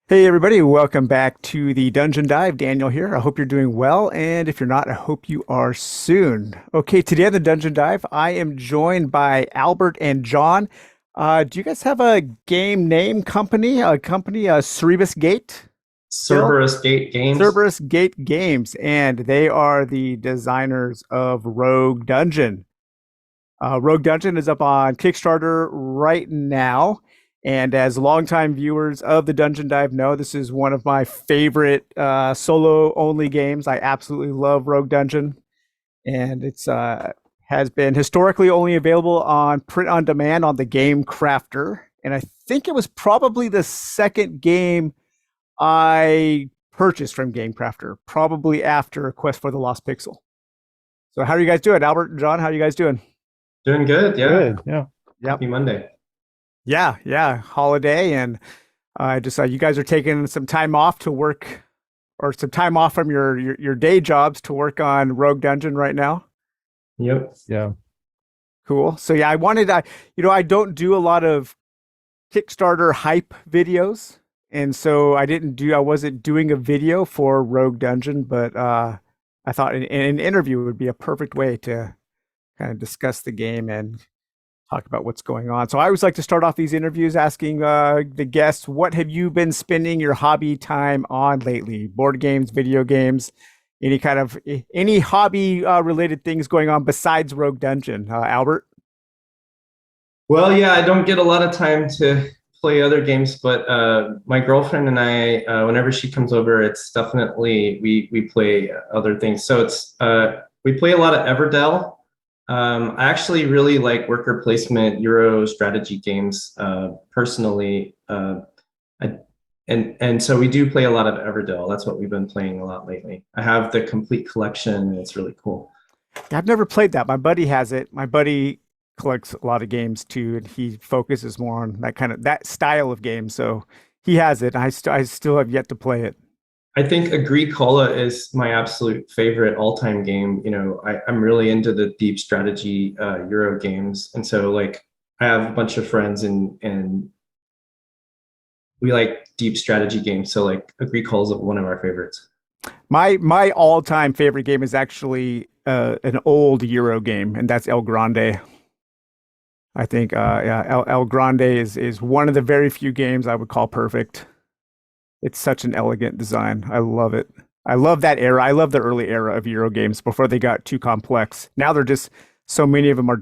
Hey everybody, welcome back to the Dungeon Dive. Daniel here. I hope you're doing well, and if you're not, I hope you are soon. Okay, today on the Dungeon Dive, I am joined by Albert and John. Do you guys have a game name company? Cerebus Gate still? Cerberus Gate Games. Cerberus Gate Games, and they are the designers of Rogue Dungeon. Rogue Dungeon is up on Kickstarter right now. And as longtime viewers of the Dungeon Dive know, this is one of my favorite solo only games. I absolutely love Rogue Dungeon. And it's has been historically only available on print on demand on the Game Crafter. And I think it was probably the second game I purchased from Game Crafter, probably after Quest for the Lost Pixel. So how are you guys doing? Albert and John, how are you guys doing? Doing good, yeah. Good. Yeah. Yep. Happy Monday. Yeah. Holiday, and I just you guys are taking some time off to work, or some time off from your day jobs to work on Rogue Dungeon right now. Yep. Yeah. Cool. So yeah, I don't do a lot of Kickstarter hype videos, and so I wasn't doing a video for Rogue Dungeon, but I thought an interview would be a perfect way to kind of discuss the game and talk about what's going on. So I always like to start off these interviews asking the guests, what have you been spending your hobby time on lately? Board games, video games, any hobby related things going on besides Rogue Dungeon? Albert? Well, yeah, I don't get a lot of time to play other games, but my girlfriend and I, whenever she comes over, it's definitely we play other things. So it's we play a lot of Everdell. I actually really like worker placement Euro strategy games personally. And so we do play a lot of Everdell. That's what we've been playing a lot lately. I have the complete collection, and it's really cool. I've never played that. My buddy has it. My buddy collects a lot of games too, and he focuses more on that style of game. So he has it. I still have yet to play it. I think Agricola is my absolute favorite all-time game. I'm really into the deep strategy Euro games, and so like I have a bunch of friends and we like deep strategy games. So like Agricola is one of our favorites. My all time favorite game is actually an old Euro game, and that's El Grande. I think yeah, El Grande is one of the very few games I would call perfect. It's such an elegant design. I love it. I love that era. I love the early era of Euro games before they got too complex. Now they're just so many of them are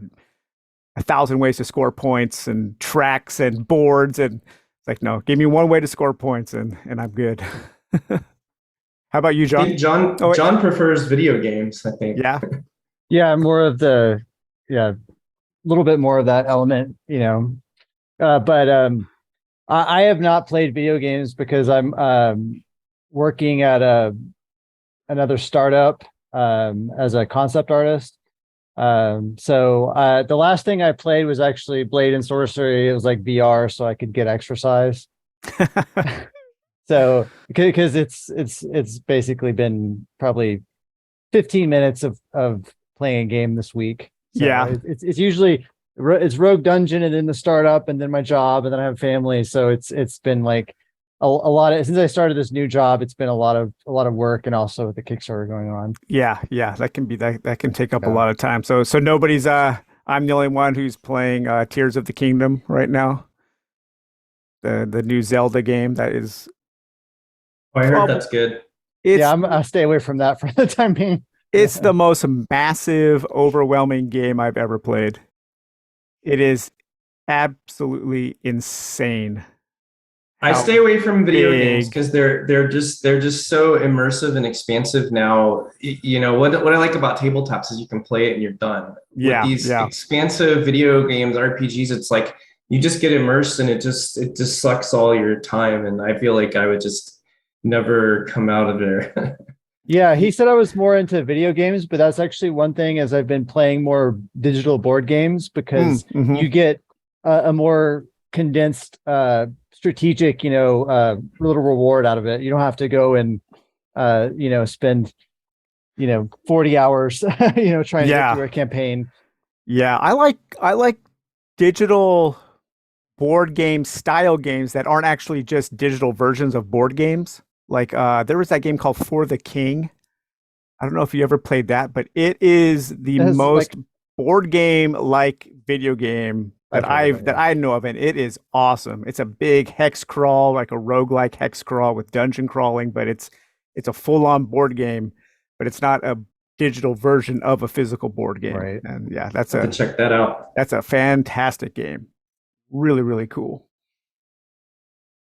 a thousand ways to score points and tracks and boards, and it's like, no, give me one way to score points and I'm good. How about you, I John? think John Oh, wait. John prefers video games, I think. Yeah. Yeah. More of a little bit more of that element. But I have not played video games because I'm working at another startup as a concept artist. So the last thing I played was actually Blade and Sorcery. It was like VR, so I could get exercise. So because it's basically been probably 15 minutes of playing a game this week. So Yeah. it's usually it's Rogue Dungeon and then the startup and then my job and then I have family. So it's been like a lot of, since I started this new job, it's been a lot of work, and also with the Kickstarter going on. Yeah, that can take up a Yeah. lot of time. So nobody's I'm the only one who's playing Tears of the Kingdom right now. The new Zelda game that is Oh, I heard probably that's good. it's Yeah, I'll stay away from that for the time being. it's the most massive, overwhelming game I've ever played. It is absolutely insane I how stay away from video games big. because they're just so immersive and expansive now. What I like about tabletops is you can play it and you're done. With Yeah, these yeah. expansive video games, RPGs, it's like you just get immersed and it just sucks all your time. And I feel like I would just never come out of there. Yeah, he said I was more into video games, but that's actually one thing, as I've been playing more digital board games, because Mm-hmm. you get a more condensed strategic, little reward out of it. You don't have to go and spend 40 hours trying to get Yeah, through a campaign. yeah. I like digital board game style games that aren't actually just digital versions of board games. Like there was that game called For the King. I don't know if you ever played that, but it is the It has like most board game like video game I've that heard of it. that Yeah. I know of, and it is awesome. It's a big hex crawl, like a roguelike hex crawl with dungeon crawling, but it's a full-on board game, but it's not a digital version of a physical board game. Right. And yeah, I have to check that out. that's a fantastic game. Really, really cool.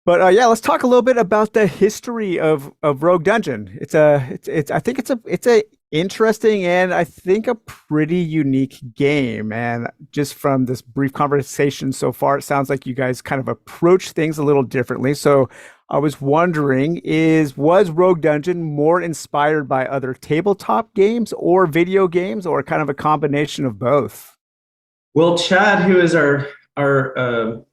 But yeah, let's talk a little bit about the history of Rogue Dungeon. It's I think it's a interesting and I think a pretty unique game. And just from this brief conversation so far, it sounds like you guys kind of approach things a little differently. So I was wondering, was Rogue Dungeon more inspired by other tabletop games or video games, or kind of a combination of both? Well, Chad, who is our third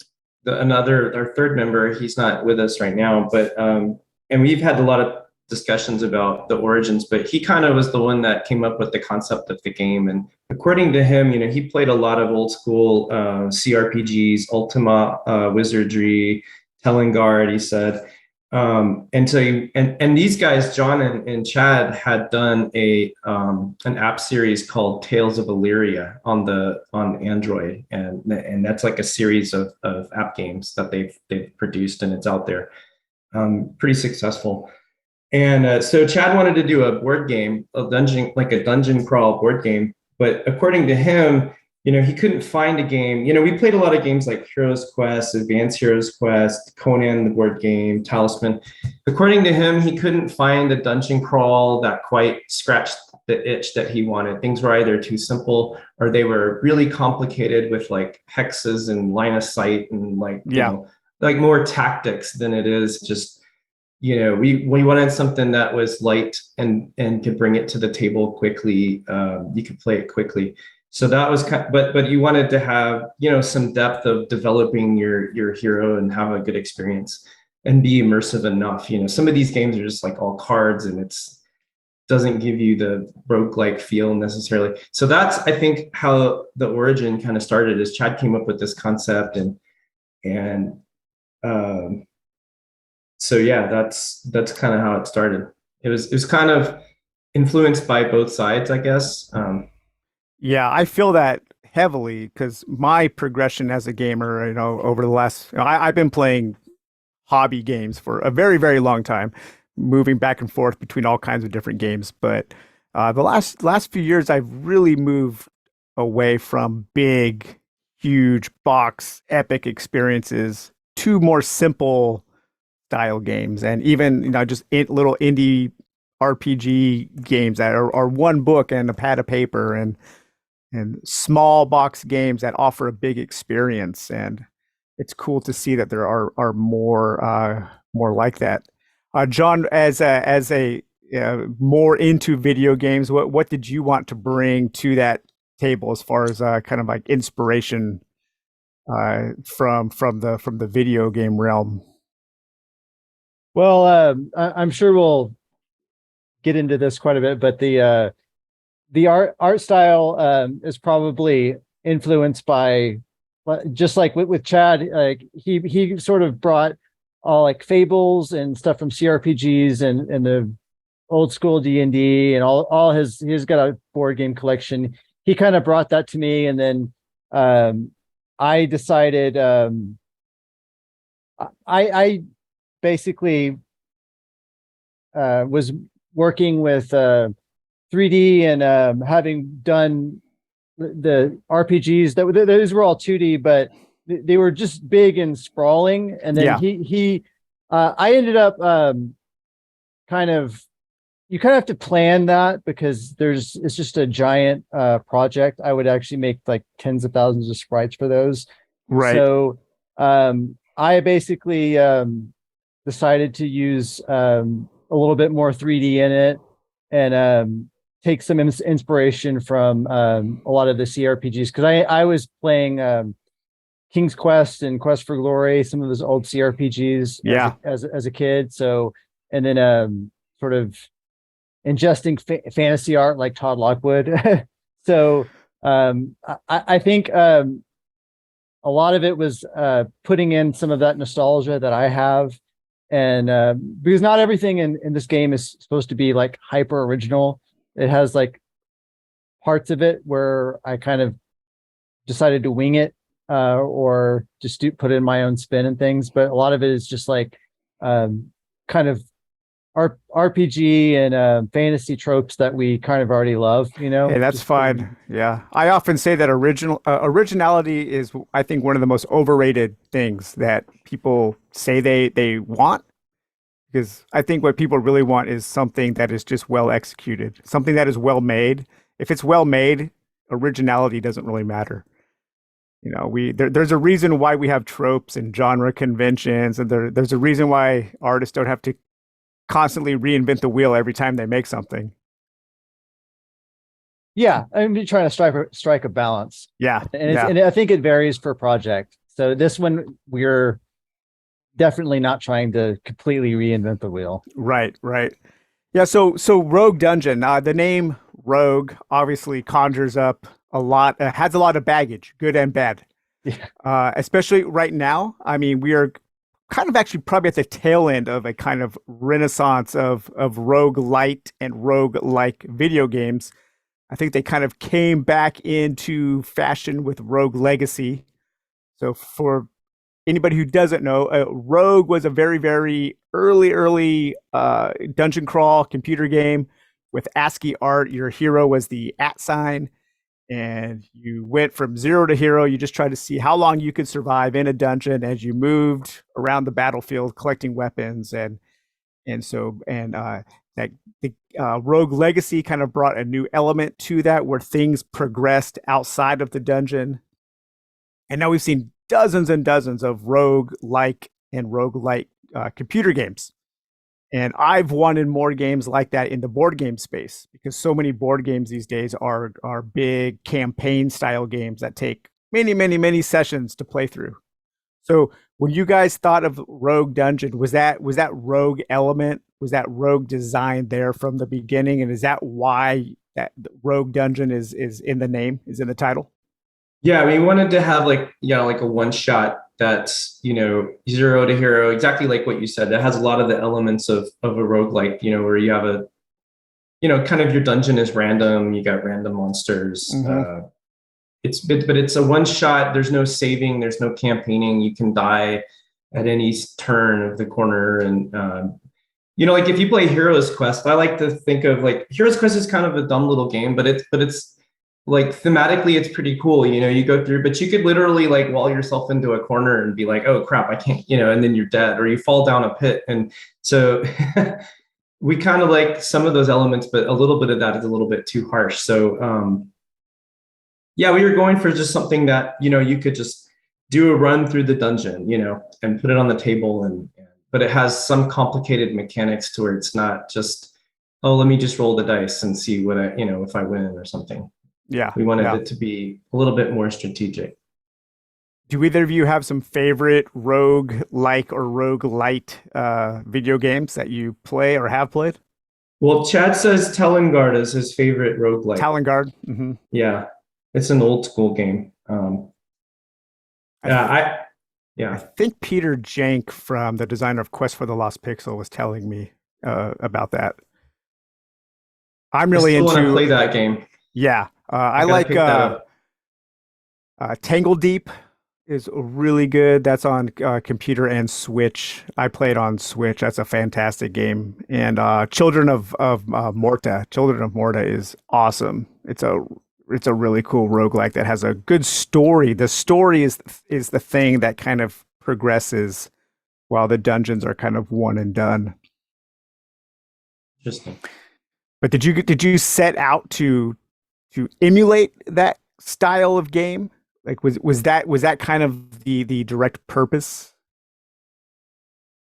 member, he's not with us right now, but and we've had a lot of discussions about the origins, but he kind of was the one that came up with the concept of the game. And according to him, he played a lot of old school CRPGs, Ultima, Wizardry, Telengard, he said. And so and these guys, John and Chad, had done an app series called Tales of Illyria on Android, and that's like a series of app games that they've produced, and it's out there, pretty successful. And so Chad wanted to do a board game, a dungeon crawl board game, but according to him, he couldn't find a game. We played a lot of games like Heroes Quest, Advanced Heroes Quest, Conan the board game, Talisman. According to him, he couldn't find a dungeon crawl that quite scratched the itch that he wanted. Things were either too simple or they were really complicated with like hexes and line of sight and like more tactics than it is just, we wanted something that was light and could bring it to the table quickly. You could play it quickly. So that was but you wanted to have, some depth of developing your hero and have a good experience and be immersive enough. Some of these games are just like all cards and doesn't give you the roguelike feel necessarily. So that's, I think, how the origin kind of started, is Chad came up with this concept and so yeah, that's kind of how it started. It was kind of influenced by both sides, I guess. Yeah, I feel that heavily because my progression as a gamer, over the last, I've been playing hobby games for a very, very long time, moving back and forth between all kinds of different games. But the last few years, I've really moved away from big, huge box epic experiences to more simple style games, and even just little indie RPG games that are one book and a pad of paper, and small box games that offer a big experience. And it's cool to see that there are more like that. John, as a more into video games, what did you want to bring to that table as far as kind of like inspiration from the video game realm? Well, I'm sure we'll get into this quite a bit, but the art style is probably influenced by, just like with Chad, like he sort of brought all like fables and stuff from CRPGs and the old school D&D and all he's got a board game collection. He kind of brought that to me, and then I decided I basically was working with 3D and having done the RPGs those were all 2D, but they were just big and sprawling. And then I ended up kind of, you kind of have to plan that because it's just a giant project. I would actually make like tens of thousands of sprites for those. Right. So I basically decided to use a little bit more 3D in it and take some inspiration from a lot of the CRPGs, because I was playing King's Quest and Quest for Glory, some of those old CRPGs as a kid. So, and then sort of ingesting fantasy art like Todd Lockwood. So I think a lot of it was putting in some of that nostalgia that I have. And because not everything in this game is supposed to be like hyper original. It has like parts of it where I kind of decided to wing it or just put in my own spin and things. But a lot of it is just like kind of RPG and fantasy tropes that we kind of already love, you know? Hey, that's Just fine. Yeah. I often say that originality is, I think, one of the most overrated things that people say they want. Because I think what people really want is something that is just well executed, something that is well made. If it's well made, originality doesn't really matter. You know, there's a reason why we have tropes and genre conventions, and there's a reason why artists don't have to constantly reinvent the wheel every time they make something. yeah, I'm trying to strike a balance. Yeah, And yeah, and I think it varies per project. So this one we're definitely not trying to completely reinvent the wheel. right, right. Yeah, so Rogue Dungeon, the name Rogue obviously conjures up a lot, has a lot of baggage, good and bad. Yeah. Especially right now. I mean, we are kind of actually probably at the tail end of a kind of renaissance of rogue light and rogue like video games. I think they kind of came back into fashion with Rogue Legacy. So for anybody who doesn't know, Rogue was a very, very early dungeon crawl computer game with ASCII art. Your hero was the @ sign, and you went from zero to hero. You just tried to see how long you could survive in a dungeon as you moved around the battlefield collecting weapons, and that the Rogue Legacy kind of brought a new element to that where things progressed outside of the dungeon. And now we've seen dozens and dozens of rogue like and rogue like computer games. And I've wanted more games like that in the board game space because so many board games these days are big campaign style games that take many sessions to play through. So when you guys thought of Rogue Dungeon, was that rogue element, was that rogue design there from the beginning, and is that why that Rogue Dungeon is in the name, is in the title? Yeah, we wanted to have like, like a one shot that's, zero to hero, exactly like what you said. That has a lot of the elements of a roguelike, where you have kind of your dungeon is random, you got random monsters. Mm-hmm. But it's a one shot, there's no saving, there's no campaigning, you can die at any turn of the corner. And like if you play Heroes Quest, I like to think of like Heroes Quest is kind of a dumb little game, but it's like thematically it's pretty cool. You go through, but you could literally like wall yourself into a corner and be like, oh crap, I can't, and then you're dead, or you fall down a pit. And so we kind of like some of those elements, but a little bit of that is a little bit too harsh. So yeah, we were going for just something that, you could just do a run through the dungeon, and put it on the table, but it has some complicated mechanics to where it's not just, oh, let me just roll the dice and see what if I win or something. Yeah. We wanted yeah. it to be a little bit more strategic. Do either of you have some favorite rogue like or rogue light video games that you play or have played? Well, Chad says Telengard is his favorite roguelike. Telengard. Mm-hmm. Yeah. It's an old school game. I think Peter Jank, from the designer of Quest for the Lost Pixel, was telling me about that. I'm really want to into play that game. Yeah, I like Tangle Deep is really good. That's on computer and Switch. I played on Switch. That's a fantastic game. And Children of Morta. Children of Morta is awesome. It's a really cool roguelike that has a good story. The story is the thing that kind of progresses while the dungeons are kind of one and done. Interesting. But did you set out to emulate that style of game? Like was that kind of the direct purpose?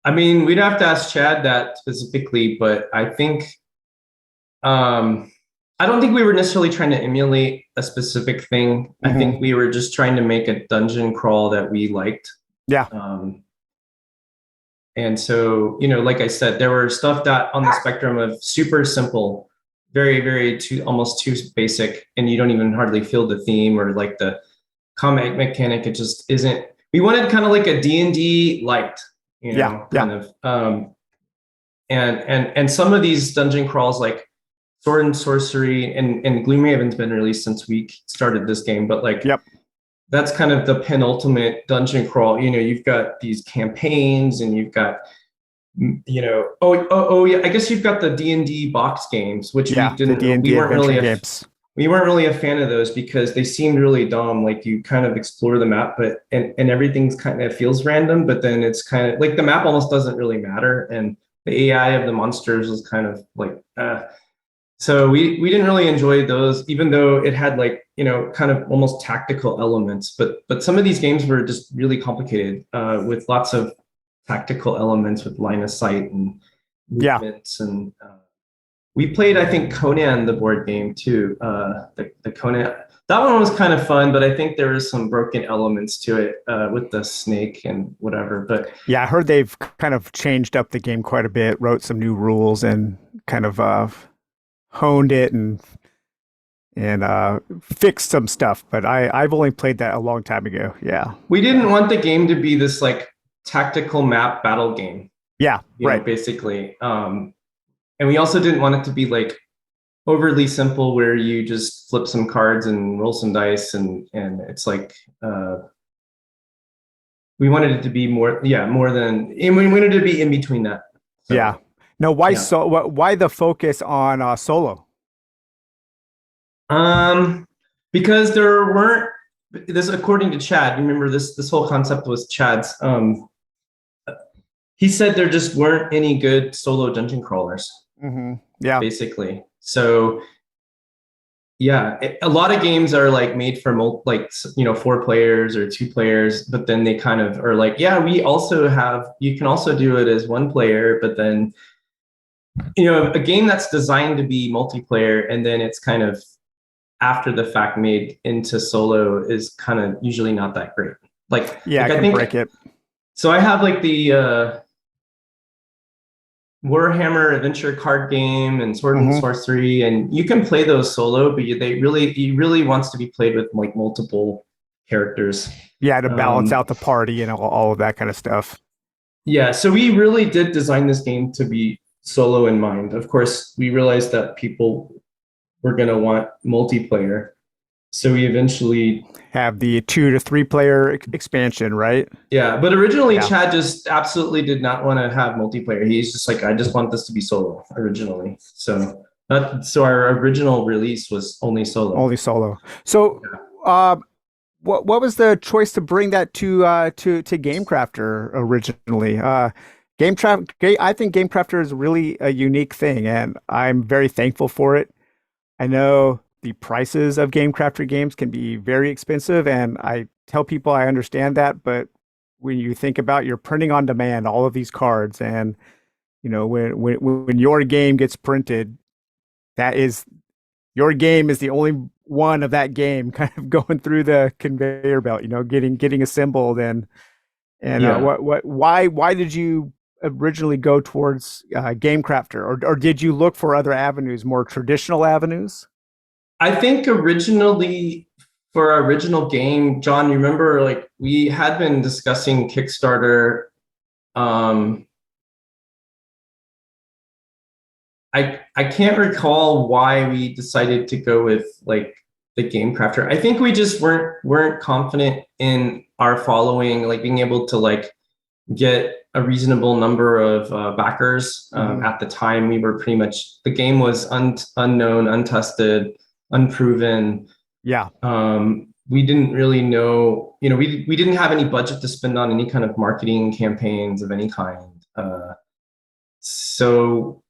I mean, we'd have to ask Chad that specifically, but I think I don't think we were necessarily trying to emulate a specific thing. Mm-hmm. I think we were just trying to make a dungeon crawl that we liked. Yeah. And so, like I said, there were stuff that on the spectrum of super simple, very, very almost too basic, and you don't even hardly feel the theme or like the combat mechanic. It just isn't. We wanted kind of like a D&D light, Yeah, kind of. And some of these dungeon crawls like Sword and Sorcery and Gloomhaven's been released since we started this game, but like yep, that's kind of the penultimate dungeon crawl. You've got these campaigns and you've got yeah, I guess you've got the D&D box games, which yeah. The D&D we weren't adventure really games. we weren't really a fan of those because they seemed really dumb. Like you kind of explore the map, but and everything's kind of feels random, but then it's kind of like the map almost doesn't really matter, and the AI of the monsters was kind of like so we didn't really enjoy those, even though it had like kind of almost tactical elements. But some of these games were just really complicated with lots of tactical elements with line of sight and Yeah, movements and. We played, I think, Conan the board game too. The Conan that one was kind of fun, but I think there was some broken elements to it with the snake and whatever. But yeah. I heard they've kind of changed up the game quite a bit, wrote some new rules, and kind of honed it and fixed some stuff. But I've only played that a long time ago. Yeah, we didn't want the game to be this like tactical map battle game, yeah, right. basically. And we also didn't want it to be like overly simple where you just flip some cards and roll some dice and it's like we wanted it to be more than, and we wanted it to be in between that. So, Yeah. No, why yeah. why the focus on solo? Because there weren't this according to Chad. Remember this whole concept was Chad's. He said there just weren't any good solo dungeon crawlers. Yeah, basically. So yeah, a lot of games are like made for 4 players or 2 players, but then they kind of are like, yeah, you can also do it as 1 player, but then a game that's designed to be multiplayer and then it's kind of after the fact made into solo is kind of usually not that great. yeah, like I I can think break it. so. I have like the Warhammer adventure card game and Sword and Sorcery, and you can play those solo, but he really wants to be played with like multiple characters. Yeah, to balance out the party and all of that kind of stuff. Yeah, so we really did design this game to be solo in mind. Of course, we realized that people were going to want multiplayer, so we eventually have the 2 to 3 player expansion, right? Yeah, but originally Yeah. Chad just absolutely did not want to have multiplayer. He's just like, I just want this to be solo originally. So our original release was only solo. Only solo. So, what was the choice to bring that to GameCrafter originally? I think GameCrafter is really a unique thing, and I'm very thankful for it. I know the prices of GameCrafter games can be very expensive, and I tell people I understand that, but when you think about you're printing on demand all of these cards, and when your game gets printed, that is your game is the only one of that game kind of going through the conveyor belt, getting assembled and Yeah. why did you originally go towards GameCrafter, or did you look for other avenues, more traditional avenues? I think originally for our original game, John, you remember like we had been discussing Kickstarter. I can't recall why we decided to go with like the GameCrafter. I think we just weren't confident in our following, like being able to like get a reasonable number of backers. At the time, we were pretty much, the game was unknown, untested, unproven. Yeah. We didn't really know, we didn't have any budget to spend on any kind of marketing campaigns of any kind. So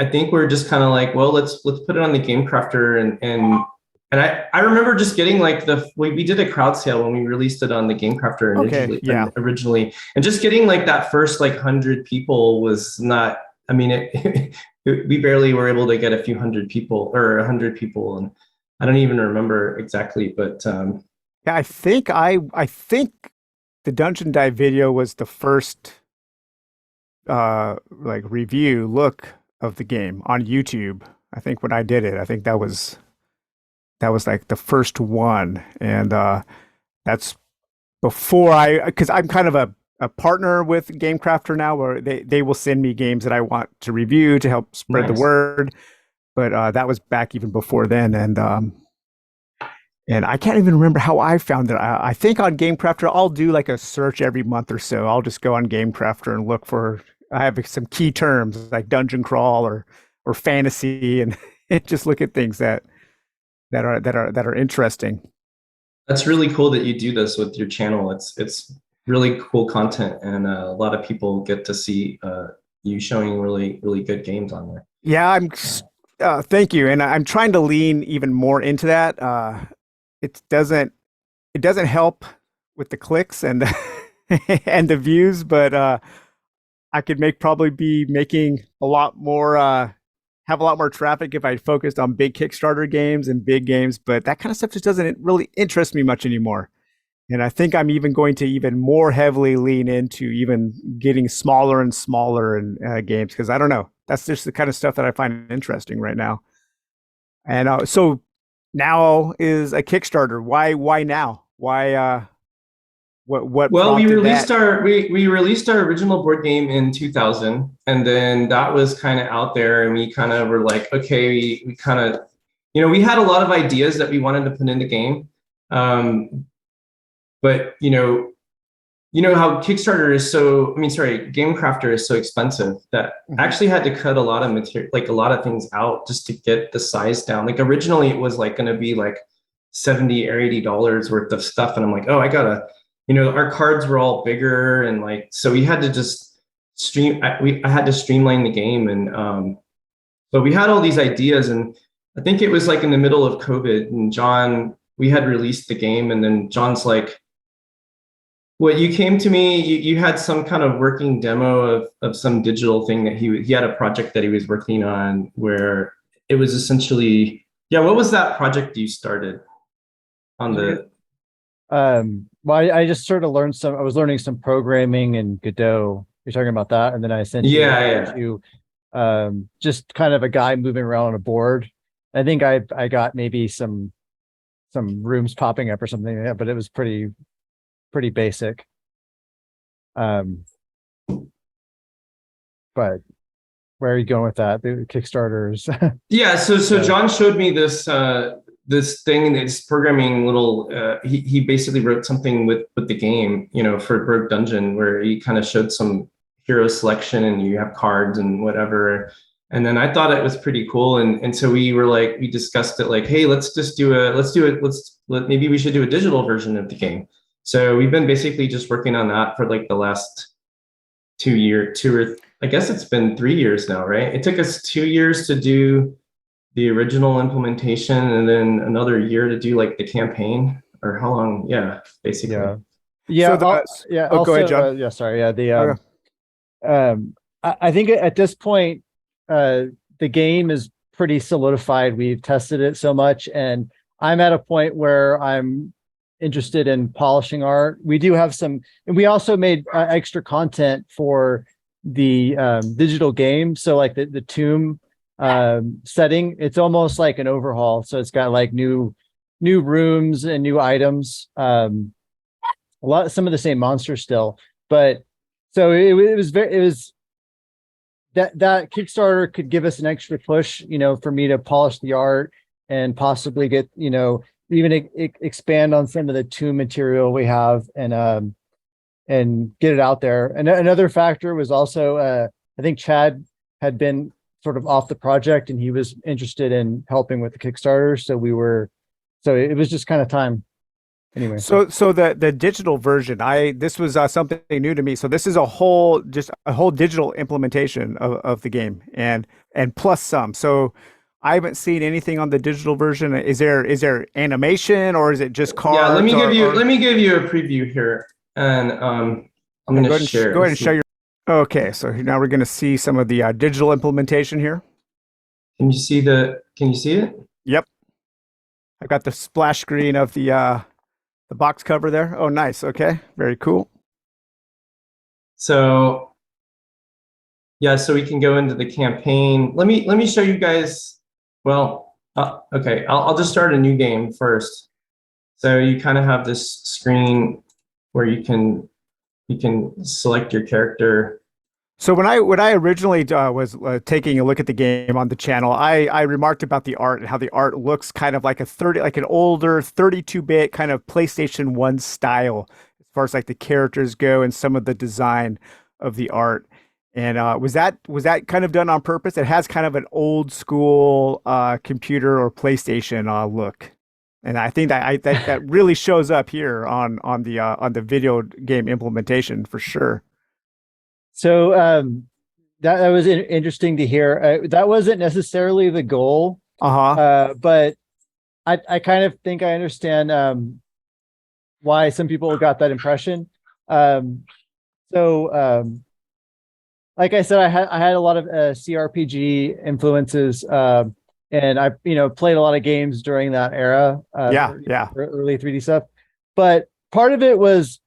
I think we're just kind of like, well, let's put it on the GameCrafter and I remember just getting like we did a crowd sale when we released it on the GameCrafter originally, and just getting like that first like 100 people was not. I mean, we barely were able to get a few hundred people or 100 people, and I don't even remember exactly, but yeah, I think the Dungeon Dive video was the first like review look of the game on YouTube. I think when I did it, I think that was like the first one. And that's before because I'm kind of a partner with GameCrafter now, where they will send me games that I want to review to help spread the Nice. word. But that was back even before then, and I can't even remember how I found it. I think on GameCrafter, I'll do like a search every month or so. I'll just go on GameCrafter and look for. I have some key terms like dungeon crawl or fantasy, and just look at things that are interesting. That's really cool that you do this with your channel. It's really cool content, and a lot of people get to see you showing really good games on there. Yeah, thank you, and I'm trying to lean even more into that. It doesn't help with the clicks and and the views, but I could probably be making a lot more have a lot more traffic if I focused on big Kickstarter games and big games, but that kind of stuff just doesn't really interest me much anymore. And I think I'm even going to even more heavily lean into even getting smaller and smaller in games, because I don't know. That's just the kind of stuff that I find interesting right now. And so now is a Kickstarter. Why now? Why what Well, we prompted released that? we released our original board game in 2000, and then that was kind of out there, and we kind of were like, okay, we kind of, we had a lot of ideas that we wanted to put in the game, but how Kickstarter is so, GameCrafter is so expensive that I actually had to cut a lot of material, like a lot of things out just to get the size down. Like originally it was like going to be like $70 or $80 worth of stuff, and I'm like, oh, I gotta. Our cards were all bigger, and like, so we had to just I had to streamline the game, and but we had all these ideas, and I think it was like in the middle of COVID, and we had released the game, and then John's like, well, you came to me, you had some kind of working demo of some digital thing that he had a project that he was working on where it was essentially, yeah, what was that project you started on the Well, I just sort of I was learning some programming in Godot. You're talking about that, and then I sent Yeah. you just kind of a guy moving around on a board. I think I got maybe some rooms popping up or something like that, but it was pretty basic. But where are you going with that? The Kickstarters. Yeah, so John showed me this this thing, this programming little he basically wrote something with the game, for Rogue Dungeon, where he kind of showed some hero selection and you have cards and whatever. And then I thought it was pretty cool, and so we were like, we discussed it like, hey, maybe we should do a digital version of the game. So we've been basically just working on that for like the last 2 years, I guess it's been 3 years now, right? It took us 2 years to do the original implementation, and then another year to do like the campaign, or how long? Yeah, basically. Yeah. Go ahead, John. Yeah. Sorry. Yeah. I think at this point, the game is pretty solidified. We've tested it so much, and I'm at a point where I'm interested in polishing art. We do have some, and we also made extra content for the digital game. So like the tomb setting, it's almost like an overhaul. So it's got like new rooms and new items. Some of the same monsters still, but so it was that Kickstarter could give us an extra push, for me to polish the art and possibly get, even expand on some of the tomb material we have, and get it out there. And another factor was also, I think Chad had been sort of off the project, and he was interested in helping with the Kickstarter. So it was just kind of time. Anyway, so the digital version, this was something new to me. So this is a whole digital implementation of the game, and plus some. So I haven't seen anything on the digital version. Is there animation, or is it just cards? Yeah, let me give you a preview here, and I'm going to share. Go ahead and show your. Okay, so now we're going to see some of the digital implementation here. Can you see it? Yep, I got the splash screen of the box cover there. Oh, nice. Okay, very cool. So yeah, so we can go into the campaign. Let me show you guys. Well, okay, I'll just start a new game first. So you kind of have this screen where you can select your character. So when I originally was taking a look at the game on the channel, I remarked about the art and how the art looks kind of like a 30 like an older 32-bit kind of PlayStation 1 style as far as like the characters go and some of the design of the art. And was that kind of done on purpose? It has kind of an old school computer or PlayStation look. And I think that really shows up here on the video game implementation for sure. So that was interesting to hear. That wasn't necessarily the goal, Uh-huh. but I kind of think I understand why some people got that impression. Um, so like I said, I had a lot of CRPG influences, and I played a lot of games during that era, Yeah, yeah. early 3D stuff. But part of it was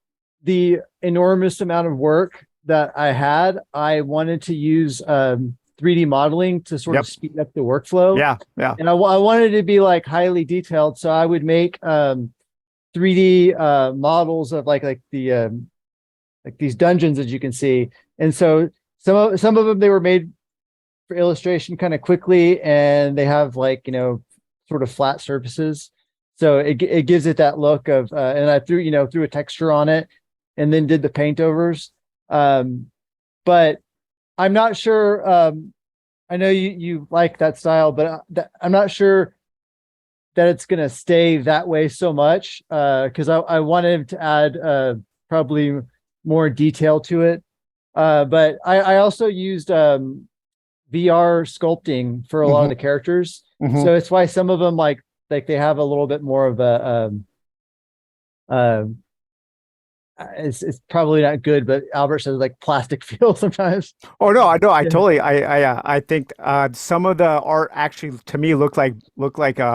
the enormous amount of work that I had. I wanted to use 3D modeling to sort of Yep. speed up the workflow. Yeah, yeah. And I wanted to be like highly detailed. So I would make 3D models of like like these dungeons, as you can see. And so some of them, they were made for illustration kind of quickly, and they have like, sort of flat surfaces. So it gives it that look of, and I threw a texture on it and then did the paint overs. But I'm not sure. I know you like that style, but I'm not sure that it's going to stay that way so much. Cause I wanted to add, probably more detail to it. But I also used, VR sculpting for a lot of the characters. Mhm. So it's why some of them like they have a little bit more of a um it's probably not good, but Albert says like plastic feel sometimes. Oh no, I know. I Yeah. totally. I think some of the art actually to me look like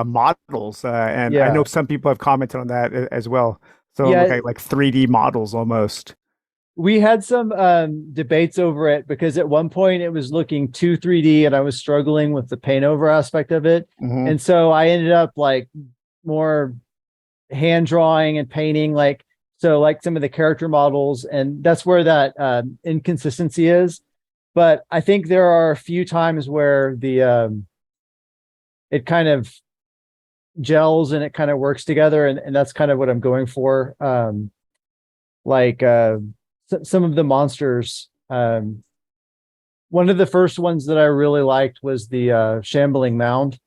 models, and I know Yeah. some people have commented on that as well. So look Yeah. like 3D models almost. We had some debates over it because at one point it was looking too 3D and I was struggling with the paint over aspect of it. Hmm. And so I ended up like more hand drawing and painting, like some of the character models, and that's where that inconsistency is. But I think there are a few times where the it kind of gels and it kind of works together, and that's kind of what I'm going for. Like some of the monsters. One of the first ones that I really liked was the shambling mound.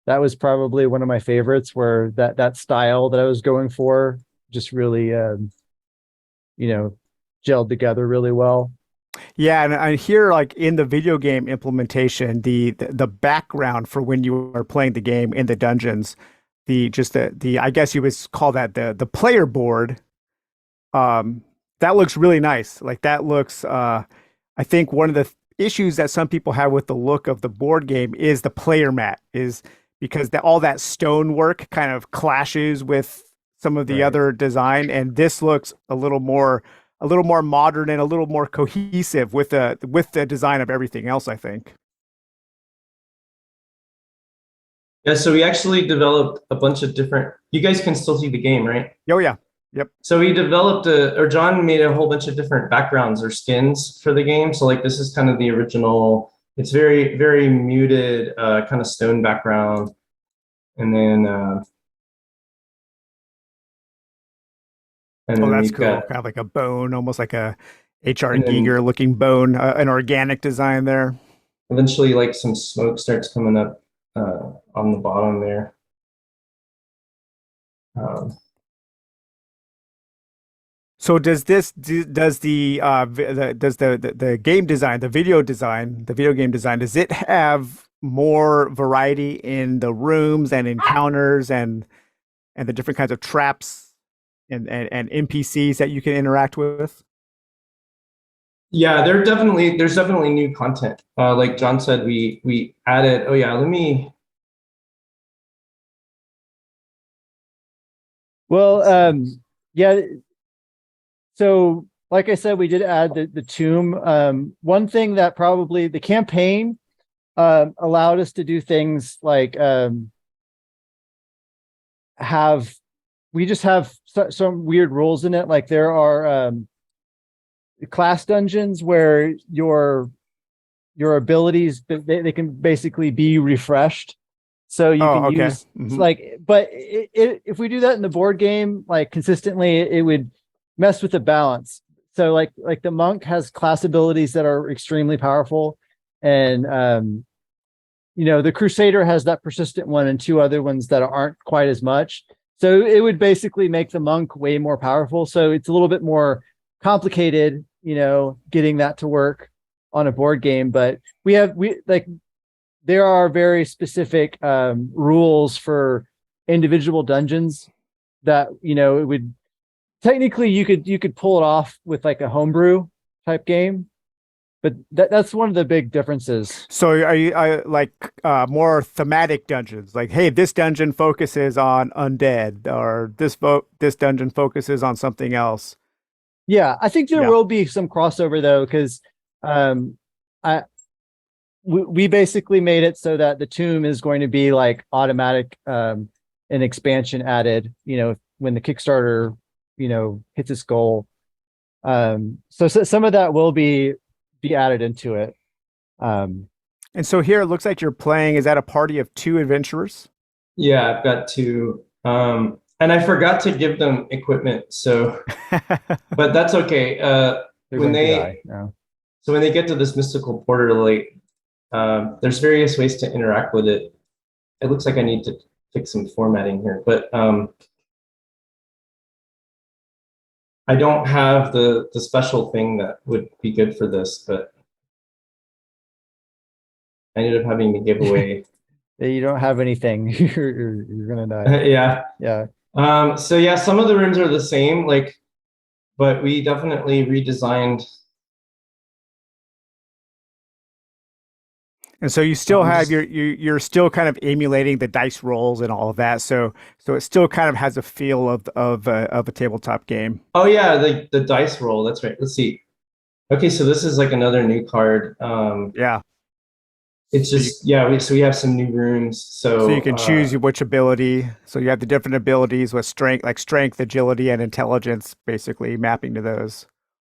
That was probably one of my favorites, where that style that I was going for just really you know gelled together really well. Yeah, and I hear like in the video game implementation, the background for when you are playing the game in the dungeons, the I guess you would call that the player board. Um, that looks really nice. Like that looks. I think one of the issues that some people have with the look of the board game is the player mat, is because all that stonework kind of clashes with some of the Right. other design, and this looks a little more modern and a little more cohesive with the design of everything else, I think. Yeah, so we actually developed a bunch of different. You guys can still see the game, right? Oh yeah. Yep. So we developed or John made a whole bunch of different backgrounds or skins for the game. So like this is kind of the original. It's very, very muted, kind of stone background. And Oh, then that's we've cool. got, Kind of like a bone, almost like a HR and then Giger looking bone, an organic design there. eventually like some smoke starts coming up on the bottom there. Um, So does the game design, the video game design, does it have more variety in the rooms and encounters and the different kinds of traps and NPCs that you can interact with? yeah, there's definitely new content. Like John said, we added. Oh yeah, let me. Well, yeah. So, like I said, we did add the tomb. One thing that probably the campaign allowed us to do things like have we just have some weird rules in it. Like there are class dungeons where your abilities they can basically be refreshed, so you Oh, can okay. use like. But if we do that in the board game like consistently, it would mess with the balance. So like the monk has class abilities that are extremely powerful, and the crusader has that persistent one and two other ones that aren't quite as much. So it would basically make the monk way more powerful. So it's a little bit more complicated, getting that to work on a board game. But we like there are very specific rules for individual dungeons that it would technically you could pull it off with like a homebrew type game, but that's one of the big differences. So are you like more thematic dungeons? Like, hey, this dungeon focuses on undead, or this dungeon focuses on something else. Yeah, I think there Yeah. will be some crossover though, because I we basically made it so that the tomb is going to be like automatic an expansion added, when the Kickstarter, hits its goal. So some of that will be added into it. Um, And so here it looks like you're playing. Is that a party of two adventurers? Yeah, I've got two. And I forgot to give them equipment, so but that's okay. they're When going to they die. No. so when they get to this mystical portal, like there's various ways to interact with it. It looks like I need to fix some formatting here, but I don't have the special thing that would be good for this, but I ended up having to give away. You don't have anything. You're gonna die. Yeah. Yeah. So yeah, some of the rooms are the same, like, but we definitely redesigned. And so you still have Just, you're still kind of emulating the dice rolls and all of that. So it still kind of has a feel of a tabletop game. oh yeah, the dice roll. That's right. Let's see. Okay, so this is like another new card. Yeah. It's So you just yeah. So we have some new rooms. so you So can choose which ability. So you have the different abilities with strength, agility, and intelligence, basically mapping to those.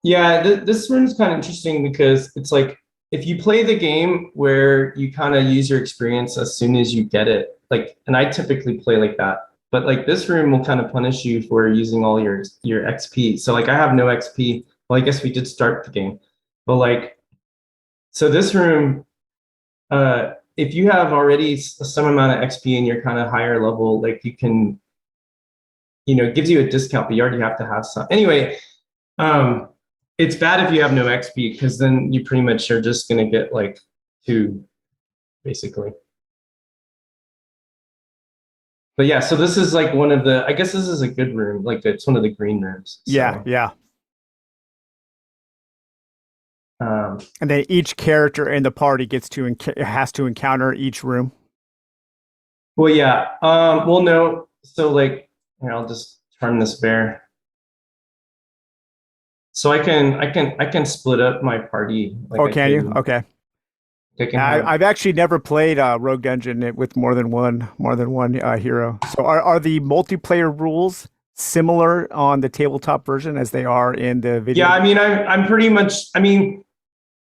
yeah, this room's kind of interesting because it's like if you play the game where you kind of use your experience as soon as you get it, like, and I typically play like that. But like this room will kind of punish you for using all your XP. So like I have no XP. Well, I guess we did start the game, but like so this room, if you have already some amount of XP and you're kind of higher level, like you can, it gives you a discount, but you already have to have some. Anyway, um, it's bad if you have no XP because then you pretty much are just gonna get like two, basically. But yeah, so this is like one of the. I guess this is a good room. Like it's one of the green rooms. Yeah, So, yeah. um, And then each character in the party has to encounter each room. well, yeah. Well, no. So like, here, I'll just turn this bare. So I can split up my party. Like Oh, I can you? can Okay. I can have. I've actually never played Rogue Dungeon with more than one hero. So are the multiplayer rules similar on the tabletop version as they are in the video? Yeah, I mean, I'm pretty much. I mean,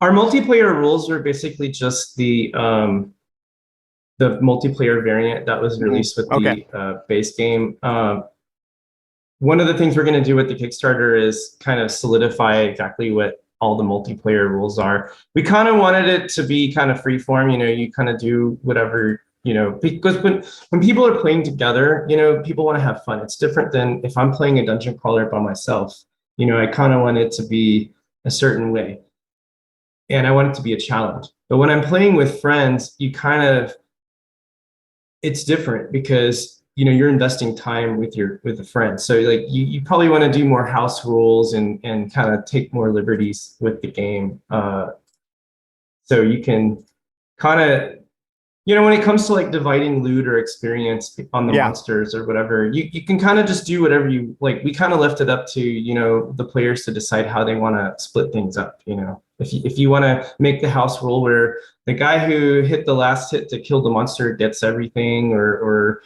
our multiplayer rules are basically just the multiplayer variant that was released with Okay. the base game. One of the things we're going to do with the Kickstarter is kind of solidify exactly what all the multiplayer rules are. We kind of wanted it to be kind of free form, you kind of do whatever, because when people are playing together, people want to have fun. It's different than if I'm playing a dungeon crawler by myself. I kind of want it to be a certain way. And I want it to be a challenge. But when I'm playing with friends, it's different because you're investing time with a friend, so like you probably want to do more house rules and kind of take more liberties with the game, so you can kind of when it comes to like dividing loot or experience on the Yeah. monsters or whatever, you can kind of just do whatever you like. We kind of left it up to the players to decide how they want to split things up. If you want to make the house rule where the guy who hit the last hit to kill the monster gets everything, or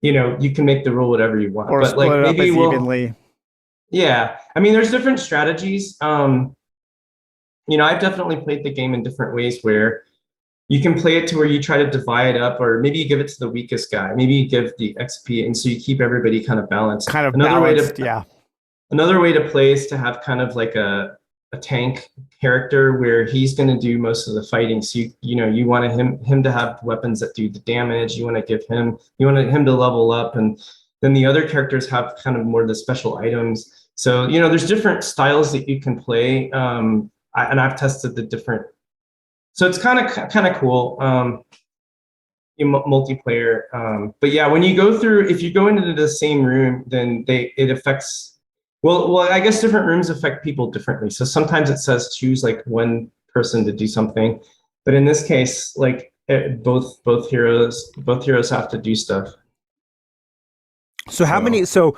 you can make the rule whatever you want, Or but like split it up maybe as we'll, evenly. yeah. I mean, there's different strategies. I've definitely played the game in different ways where you can play it to where you try to divide up, or maybe you give it to the weakest guy. Maybe you give the XP, and so you keep everybody kind of balanced. Kind of balanced, yeah. Another way to play is to have kind of like a tank character where he's going to do most of the fighting. So you want him to have weapons that do the damage. You want him to level up, and then the other characters have kind of more of the special items. So there's different styles that you can play, and I've tested the different. So it's kind of cool. Multiplayer. But yeah, when you go through, if you go into the same room, then it affects. Well, I guess different rooms affect people differently. So sometimes it says choose like one person to do something, but in this case, like both heroes have to do stuff. So how many? So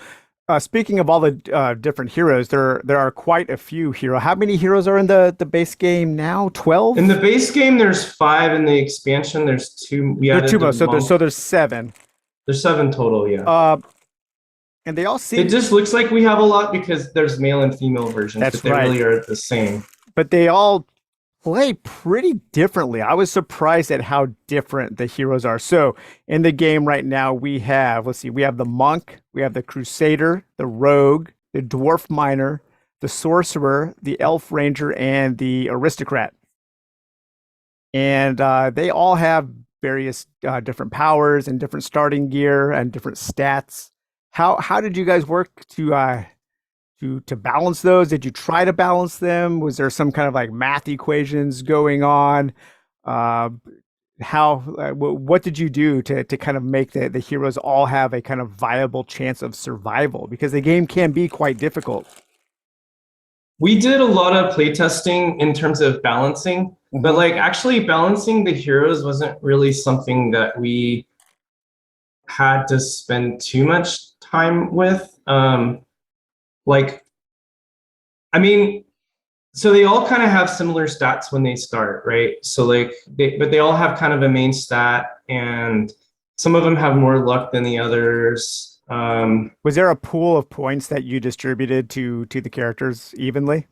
speaking of all the different heroes, there are quite a few heroes. How many heroes are in the base game now? 12? In the base game, there's 5. In the expansion, there's 2. We There are added two the more. So monk. there's 7. There's 7 total. Yeah. And they all seem. It just looks like we have a lot because there's male and female versions, That's but they right. really are the same. But they all play pretty differently. I was surprised at how different the heroes are. So in the game right now, we have, let's see, we have the monk, we have the crusader, the rogue, the dwarf miner, the sorcerer, the elf ranger, and the aristocrat. And they all have various different powers and different starting gear and different stats. How did you guys work to balance those? Did you try to balance them? Was there some kind of like math equations going on? Uh, what did you do to kind of make the heroes all have a kind of viable chance of survival? Because the game can be quite difficult. We did a lot of playtesting in terms of balancing, but like actually balancing the heroes wasn't really something that we had to spend too much time with. Like, I mean, so they all kind of have similar stats when they start, right? So like, but they all have kind of a main stat, and some of them have more luck than the others. Was there a pool of points that you distributed to the characters evenly?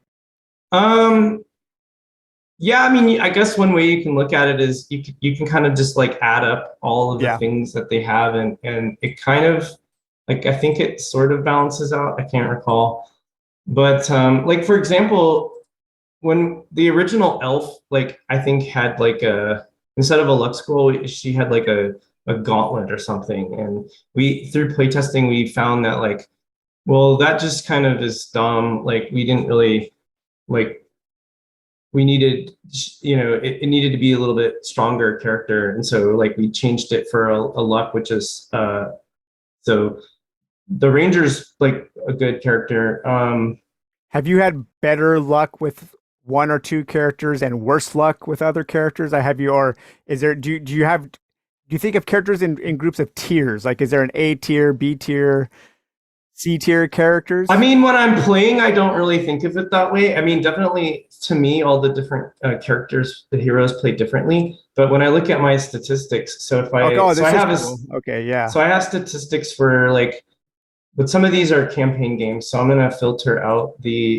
Yeah, I mean, I guess one way you can look at it is you can kind of just like add up all of the things that they have, and it kind of like, I think it sort of balances out. I can't recall, but like for example, when the original elf, like I think had like instead of a luck scroll, she had like a gauntlet or something, and we through playtesting we found that like, well, that just kind of is dumb. Like we didn't really like. We needed, it needed to be a little bit stronger character, and so like we changed it for a luck, which is so the ranger's like a good character. Have you had better luck with one or two characters and worse luck with other characters? I have you, or is there, do you have, do you think of characters in groups of tiers? Like, is there an A tier, B tier, C tier characters? I mean, when I'm playing, I don't really think of it that way. I mean, definitely to me, all the different characters, the heroes play differently. But when I look at my statistics, so if I, oh, so I have cool. Okay, yeah. So I have statistics for like, but some of these are campaign games, so I'm gonna filter out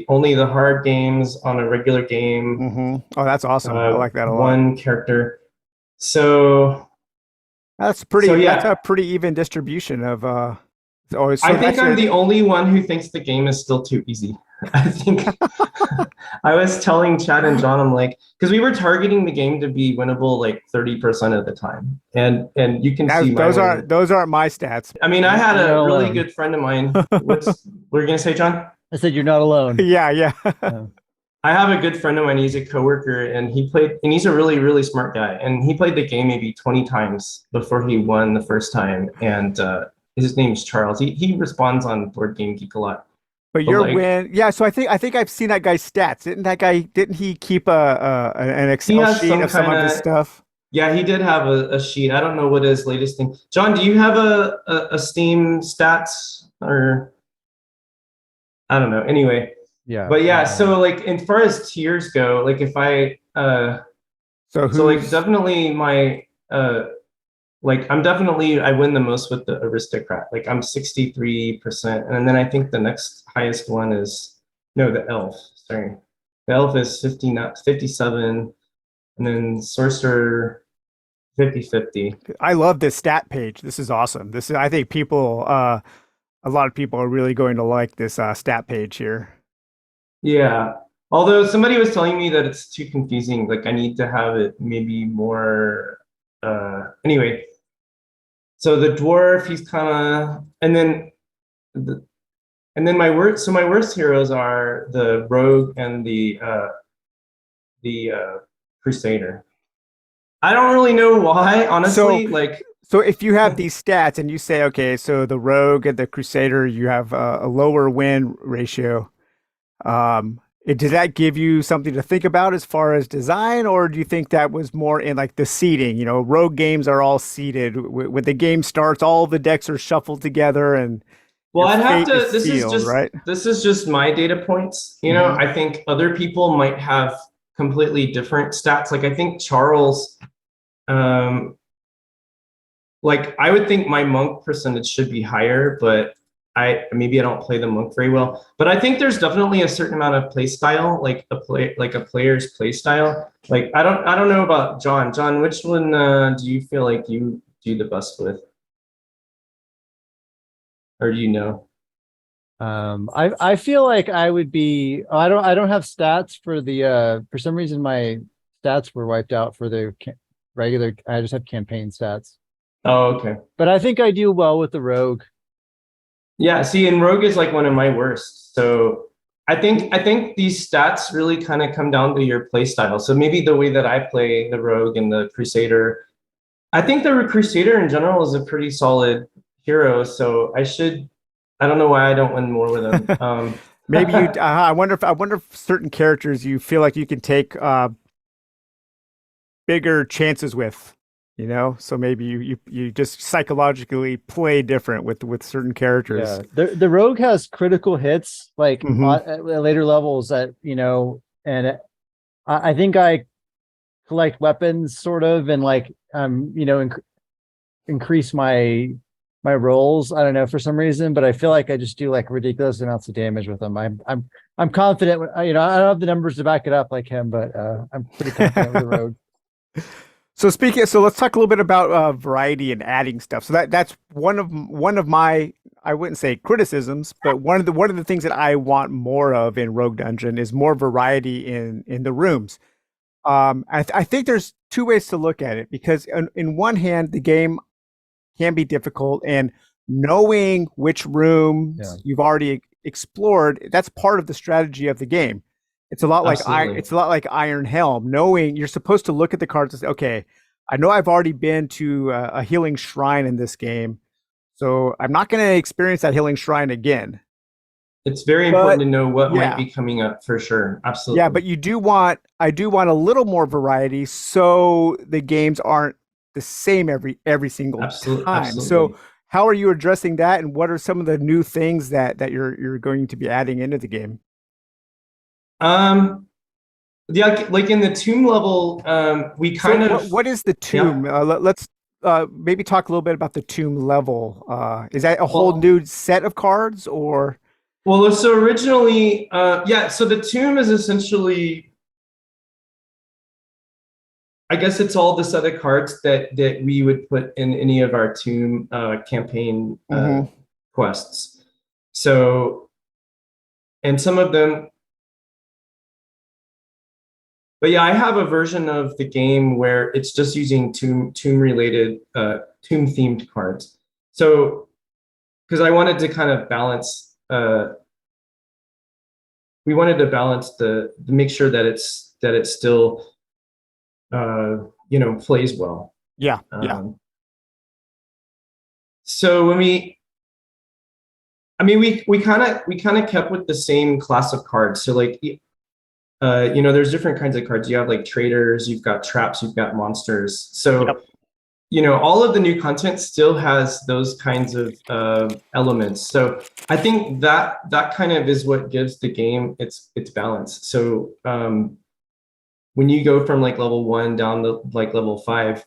only the hard games on a regular game. Mm-hmm. Oh, that's awesome. I like that a lot. One character. So that's pretty. So, yeah. That's a pretty even distribution of. So I think I'm the only one who thinks the game is still too easy. I think I was telling Chad and John, I'm like, because we were targeting the game to be winnable like 30% of the time, and you can see those aren't my stats. I mean, I had a really good friend of mine. What were you gonna say, John? I said you're not alone. Yeah. I have a good friend of mine. He's a coworker, and he's a really, really smart guy. And he played the game maybe 20 times before he won the first time. And his name's Charles. He responds on Board Game Geek a lot. But your win, yeah. So I think I've seen that guy's stats. Didn't he keep an Excel sheet of some of his stuff? Yeah, he did have a sheet. I don't know what his latest thing. John, do you have a Steam stats, or I don't know. Anyway. Yeah. But yeah, so like as far as tiers go, like if I so like definitely my like I win the most with the aristocrat. Like I'm 63%. And then I think the next highest one is no, the elf. Sorry. The elf is 57, and then sorcerer 50-50. I love this stat page. This is awesome. This is, I think people, a lot of people are really going to like this stat page here. Yeah. Although somebody was telling me that it's too confusing, like I need to have it maybe more anyway. So the dwarf, he's kind of, and then my worst heroes are the rogue and the crusader. I don't really know why, So, honestly. Like, so if you have these stats and you say, okay, so the rogue and the crusader, you have a lower win ratio. Does that give you something to think about as far as design, or do you think that was more in like the seeding? You know, rogue games are all seeded. When the game starts, all the decks are shuffled together, and well, your I'd have fate is to. sealed, right? This is just my data points. You know, Hmm. I think other people might have completely different stats. Like, I think Charles, um, like I would think my monk percentage should be higher, but maybe I don't play the monk very well. But I think there's definitely a certain amount of play style, like a player's play style. Like I don't know about John. John, which one do you feel like you do the best with, or do you know? I feel like I would be, I don't have stats for the, for some reason my stats were wiped out for the regular, I just have campaign stats, Oh, okay. but I think I do well with the rogue. Yeah, see, and Rogue is like one of my worst. So I think these stats really kind of come down to your play style. So maybe the way that I play the Rogue and the Crusader, I think the Crusader in general is a pretty solid hero. So I don't know why I don't win more with him. Maybe you. I wonder if certain characters you feel like you can take bigger chances with. You know, so maybe you just psychologically play different with certain characters. Yeah, the rogue has critical hits like Hmm. at later levels that, you know, and I think I collect weapons sort of, and like, you know, increase my rolls. I don't know for some reason, but I feel like I just do like ridiculous amounts of damage with them. I'm confident. You know, I don't have the numbers to back it up like him, but I'm pretty confident with the rogue. So let's talk a little bit about variety and adding stuff. So that's one of my, I wouldn't say criticisms, but one of the things that I want more of in Rogue Dungeon is more variety in the rooms. I think there's two ways to look at it because in one hand, the game can be difficult, and knowing which Yeah, rooms you've already explored, that's part of the strategy of the game. Absolutely. It's a lot like Iron Helm. Knowing you're supposed to look at the cards and say, okay, I know I've already been to a healing shrine in this game, so I'm not going to experience that healing shrine again. It's very important But to know what might yeah, be coming up for sure. yeah, Absolutely. but I do want a little more variety so the games aren't the same every single Absolutely. time. So Absolutely. how are you addressing that, and what are some of the new things that you're going to be adding into the game? Um, yeah, like in the tomb level, we So kind of, what is the yeah. tomb? Let's maybe talk a little bit about the tomb level. Is that a whole Well, new set of cards, or well, so originally, yeah, so the tomb is essentially, I guess it's all the set of cards that we would put in any of our tomb campaign Mhm. quests. So, and some of them, but yeah, I have a version of the game where it's just using tomb related tomb themed cards. So, because I wanted to kind of balance, we wanted to balance make sure that it's still you know, plays well. Yeah, yeah. Um, so when I mean, we kind of kept with the same class of cards. So like, you know, there's different kinds of cards. You have like traders, you've got traps, you've got monsters. So Yep. you know, all of the new content still has those kinds of elements. So I think that kind of is what gives the game its balance. So when you go from like level 1 down to like level 5,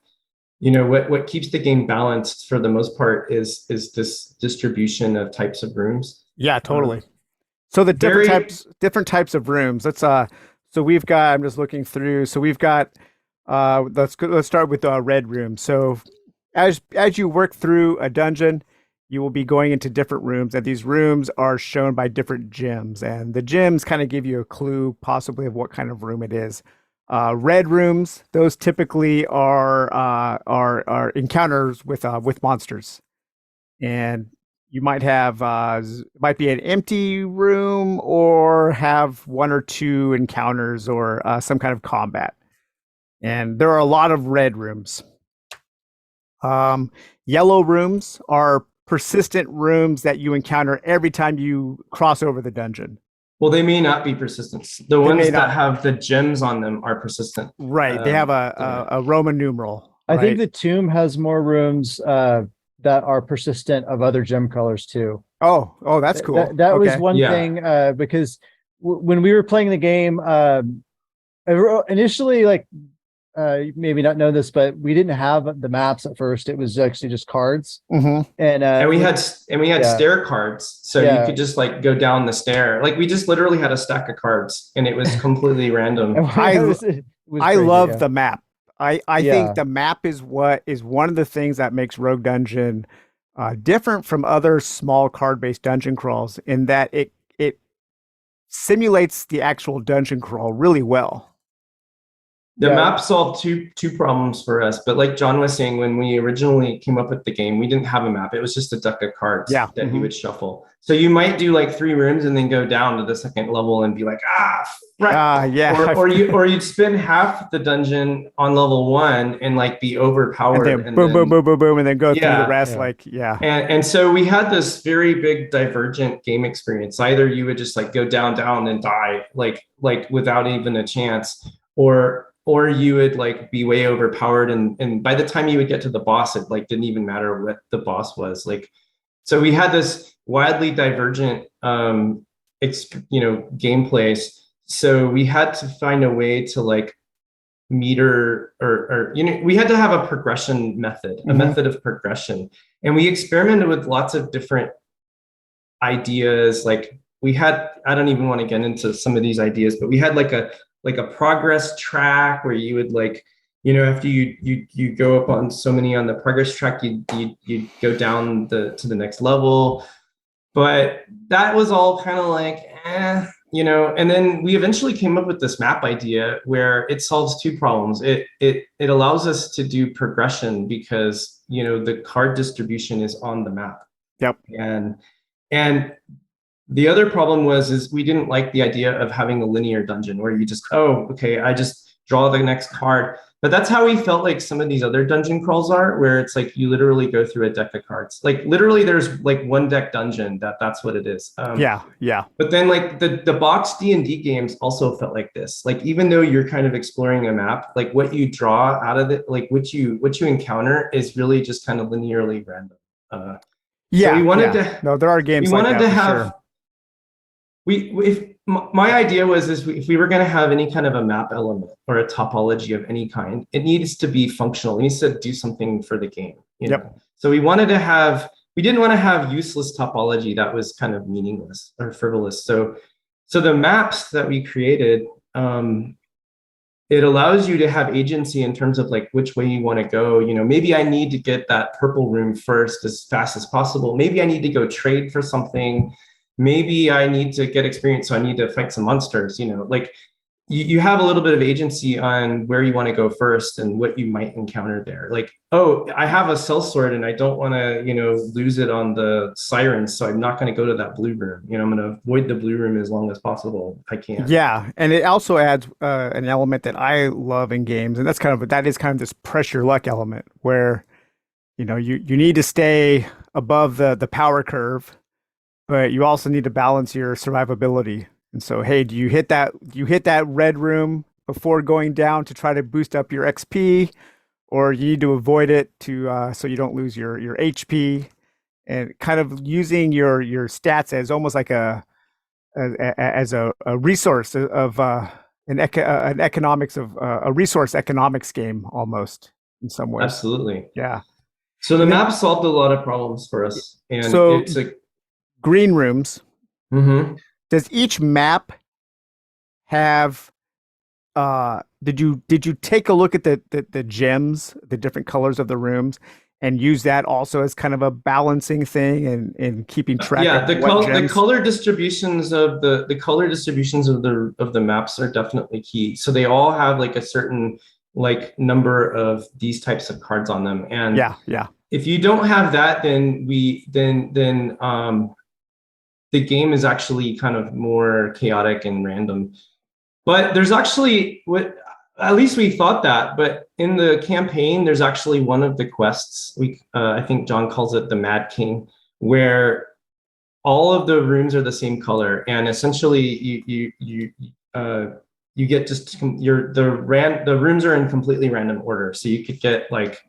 what keeps the game balanced for the most part is this distribution of types of rooms. Yeah, Um, totally. So the very different types of rooms. So we've got, I'm just looking through. So we've got let's start with red room. So as you work through a dungeon, you will be going into different rooms, and these rooms are shown by different gems, and the gems kind of give you a clue possibly of what kind of room it is. Red rooms, those typically are encounters with monsters, and you might have might be an empty room or have one or two encounters or some kind of combat. And there are a lot of red rooms. Yellow rooms are persistent rooms that you encounter every time you cross over the dungeon. Well, they may not be persistent. The They may ones that not. have the gems on them are persistent. Right. They have Yeah. a Roman numeral. I think Right. the tomb has more rooms that are persistent of other gem colors too. Oh, that's cool. That was Okay. one Yeah. thing because when we were playing the game, initially, like maybe not know this, but we didn't have the maps at first. It was actually just cards, Mhm. And we had yeah. stair cards, so you Yeah. could just like go down the stair. Like we just literally had a stack of cards, and it was completely random. And I it was I crazy, love yeah. the map. I Yeah. think the map is what is one of the things that makes Rogue Dungeon different from other small card-based dungeon crawls in that it simulates the actual dungeon crawl really well. The Yeah. map solved two problems for us, but like John was saying, when we originally came up with the game, we didn't have a map. It was just a deck of cards Yeah. that Mhm. you would shuffle. So you might do like 3 rooms and then go down to the second level and be like, right. Yeah. Or you'd spend half the dungeon on level 1 and like be And overpowered, then boom, boom, boom, boom, boom, and then go through the Yeah. rest. Yeah. Like, yeah. And so we had this very big divergent game experience. Either you would just like go down and die like without even a chance, or you would like be way overpowered, and by the time you would get to the boss, it like didn't even matter what the boss was. Like, so we had this wildly divergent gameplays. So we had to find a way to like meter or we had to have a progression method, a Mhm. method of progression. And we experimented with lots of different ideas. Like we had, I don't even want to get into some of these ideas, but we had like a progress track where you would like, after you go up on so many on the progress track, you go down to the next level. But that was all kind of like, and then we eventually came up with this map idea where it solves 2 problems. It allows us to do progression because, the card distribution is on the map. Yep. And the other problem is we didn't like the idea of having a linear dungeon where you just, I just draw the next card. But that's how we felt like some of these other dungeon crawls are, where it's like you literally go through a deck of cards. Like literally there's like one deck dungeon, that's what it is. Yeah. But then like the box D&D games also felt like this. Like even though you're kind of exploring a map, like what you draw out of it, like what you encounter is really just kind of linearly random. Yeah. So we wanted Yeah. to No, there are games we like wanted that to for have sure. my idea was if we were going to have any kind of a map element or a topology of any kind, it needs to be functional. It needs to do something for the game. Yep. So we didn't want to have useless topology that was kind of meaningless or frivolous. So the maps that we created, it allows you to have agency in terms of like which way you want to go. Maybe I need to get that purple room first as fast as possible. Maybe I need to go trade for something. Maybe I need to get experience, so I need to fight some monsters. Like you have a little bit of agency on where you want to go first and what you might encounter there. Like, I have a sellsword and I don't want to, lose it on the sirens, so I'm not going to go to that blue room. I'm going to avoid the blue room as long as possible if I can. Yeah, and it also adds an element that I love in games, and that is kind of this pressure luck element where you need to stay above the power curve, but you also need to balance your survivability. And so, hey, do you hit that red room before going down to try to boost up your XP, or you need to avoid it to so you don't lose your HP, and kind of using your stats as almost like as a resource of an economics of a resource economics game almost. in some ways. Absolutely. Yeah. So the And then, map solved a lot of problems for us, and so it's a. green rooms. Mhm. Does each map have did you take a look at the gems, the different colors of the rooms, and use that also as kind of a balancing thing and keeping track Yeah, of what the gems? color distributions of the color distributions of the maps are definitely key. So they all have like a certain like number of these types of cards on them. And Yeah, yeah. if you don't have that, then the game is actually kind of more chaotic and random. But there's actually what at least we thought that, but in the campaign, there's actually one of the quests. I think John calls it the Mad King, where all of the rooms are the same color, and essentially you get just the rooms are in completely random order. So you could get like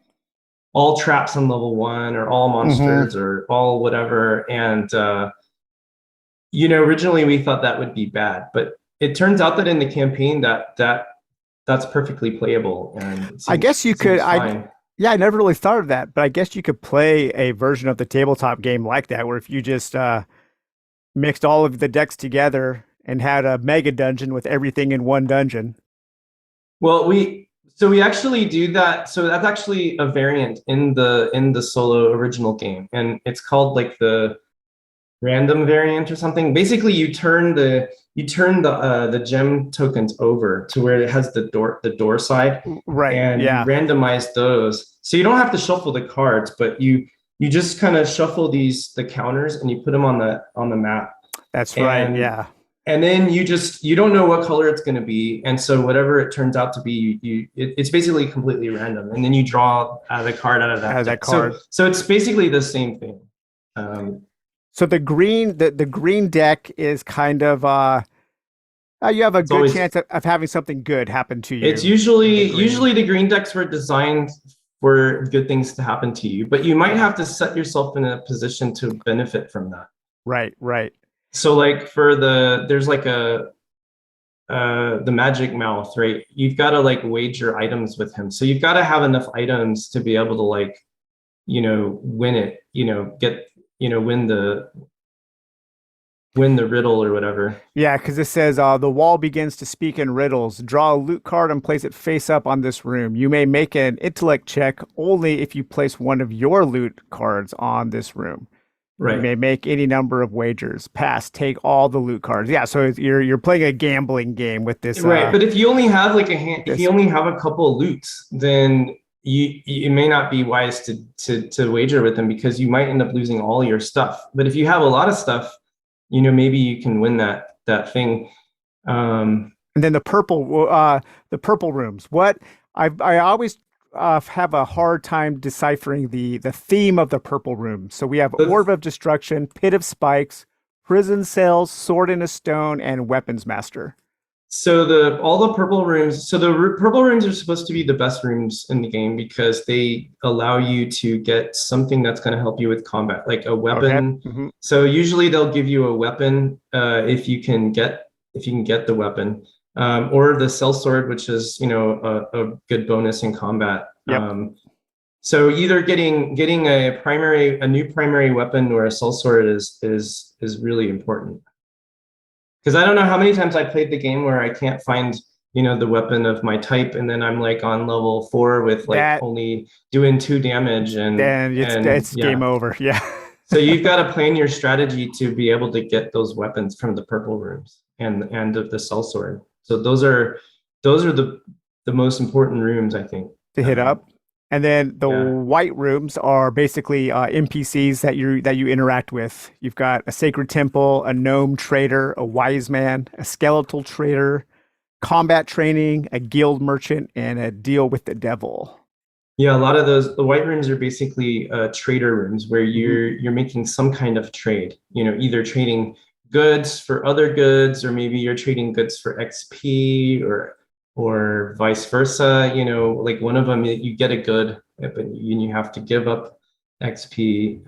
all traps on level 1 or all Hmm. monsters or all whatever. And originally we thought that would be bad, but it turns out that in the campaign that's perfectly playable and it I seems guess you it could seems I fine. Yeah, I never really thought of that, but I guess you could play a version of the tabletop game like that where if you just mixed all of the decks together and had a mega dungeon with everything in one dungeon. Well, we actually do that. So that's actually a variant in the solo original game, and it's called like the random variant or something. Basically, you turn the gem tokens over to where it has the door side, Right. and you Yeah. randomize those. So you don't have to shuffle the cards, but you just kind of shuffle the counters and you put them on the map. That's right. And Yeah. then you don't know what color it's going to be, and so whatever it turns out to be, it's basically completely random, and then you draw the card out of that As that deck. So card. it's basically the same thing. um, So the green deck is kind of you have a it's good always chance of having something good happen to it's you in the green. usually the green decks were designed for good things to happen to you, but you might Yeah. have to set yourself in a position to benefit from that. Right, right. So like there's like the magic mouth, right? You've got to like wager items with him. So you've got to have enough items to be able to like, win it, get, win the riddle or whatever. Yeah, because it says the wall begins to speak in riddles. Draw a loot card and place it face up on this room. You may make an intellect check only if you place one of your loot cards on this room. You Right. may make any number of wagers. Pass. Take all the loot cards. Yeah, so you're playing a gambling game with this. Right. But if you only have like if you This only have a couple of loots, then it may not be wise to wager with them because you might end up losing all your stuff. But if you have a lot of stuff, maybe you can win that thing. Um, and then the purple rooms. What I always have a hard time deciphering the theme of the purple room. So we have the Orb of Destruction, Pit of Spikes, Prison Cells, Sword in a Stone, and Weapons Master. So all the purple rooms, so the purple rooms are supposed to be the best rooms in the game because they allow you to get something that's going to help you with combat, like a Okay. weapon. Hmm. So usually they'll give you a weapon if you can get the weapon, or the cell sword, which is a good bonus in combat. Yep. So either getting a new primary weapon or a cell sword is really important. Because I don't know how many times I played the game where I can't find, the weapon of my type, and then I'm like on level 4 with like That only doing 2 damage, then and it's game yeah. over. Yeah. So you've got to plan your strategy to be able to get those weapons from the purple rooms and the cell sword. So those are the most important rooms, I think. To hit up. And then the Yeah. white rooms are basically NPCs that you interact with. You've got a sacred temple, a gnome trader, a wise man, a skeletal trader, combat training, a guild merchant, and a deal with the devil. Yeah, a lot of the white rooms are basically trader rooms where Mhm. you're making some kind of trade. Either trading goods for other goods, or maybe you're trading goods for XP, or vice versa. Like one of them, you get a good, but you have to give up XP.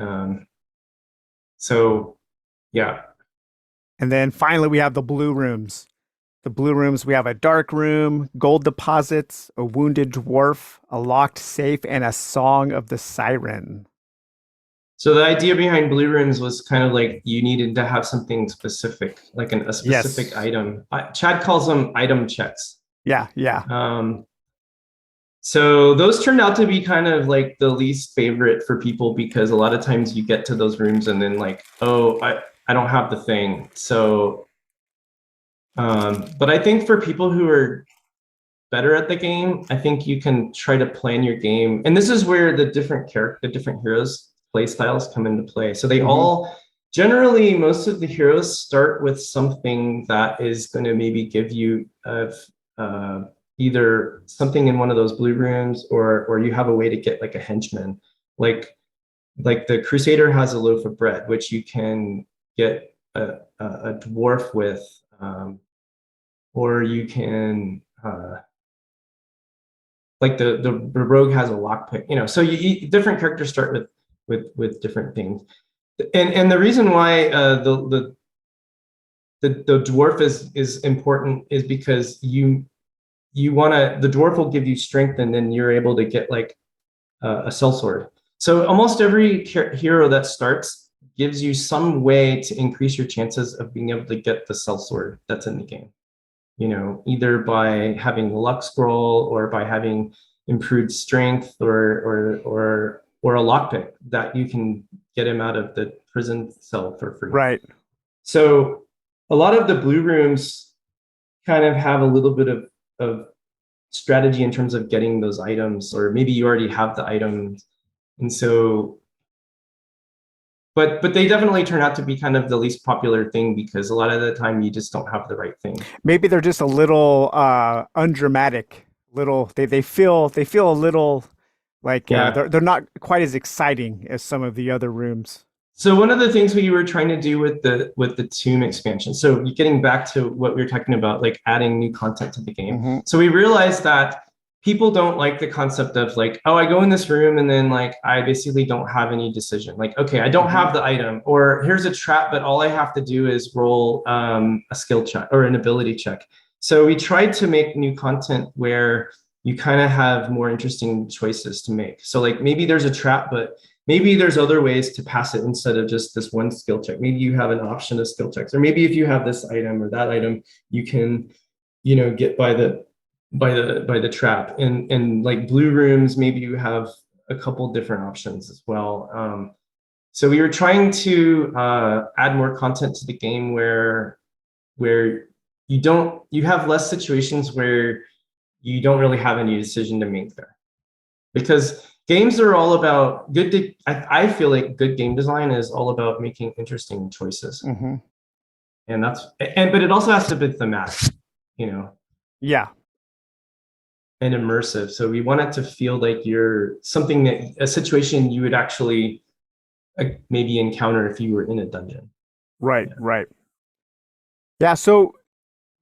So yeah. And then finally, we have the blue rooms. the blue rooms, we have a dark room, gold deposits, a wounded dwarf, a locked safe, and a song of the siren. So the idea behind blue rooms was kind of like you needed to have something specific, like a specific Yes. item. Chad calls them item checks. Yeah, yeah. So those turned out to be kind of like the least favorite for people because a lot of times you get to those rooms and then like, oh, I don't have the thing. So, but I think for people who are better at the game, I think you can try to plan your game. And this is where the different heroes play styles come into play. So they all generally, most of the heroes start with something that is going to maybe give you either something in one of those blue rooms or you have a way to get like a henchman. Like the Crusader has a loaf of bread, which you can get a dwarf with, or you can like the rogue has a lockpick, you know. So different characters start with different things, and the reason why the dwarf is important is because you want to, the dwarf will give you strength, and then you're able to get like a sellsword. So almost every hero that starts gives you some way to increase your chances of being able to get the sellsword that's in the game. You know, either by having the luck scroll or by having improved strength or a lockpick that you can get him out of the prison cell for free. Right. So a lot of the blue rooms kind of have a little bit of strategy in terms of getting those items, or maybe you already have the items. And so, but they definitely turn out to be kind of the least popular thing because a lot of the time you just don't have the right thing. Maybe they're just a little undramatic. Little they feel a little like they're not quite as exciting as some of the other rooms. So one of the things we were trying to do with the Tomb expansion, so getting back to what we were talking about, like adding new content to the game. So we realized that people don't like the concept of like, oh, I go in this room and then like I basically don't have any decision. Like, okay, I don't have the item, or here's a trap, but all I have to do is roll a skill check or an ability check. So we tried to make new content where you kind of have more interesting choices to make. So like maybe there's a trap, but maybe there's other ways to pass it instead of just this one skill check. Maybe you have an option of skill checks, or maybe if you have this item or that item, you can, you know, get by the trap. And like blue rooms, maybe you have a couple different options as well. So we were trying to add more content to the game where you have less situations where you don't really have any decision to make there, because games are all about I feel like good game design is all about making interesting choices. And but it also has to be thematic, you know. Yeah. And immersive. So we want it to feel like you're something that a situation you would actually maybe encounter if you were in a dungeon. Right, right. Yeah, so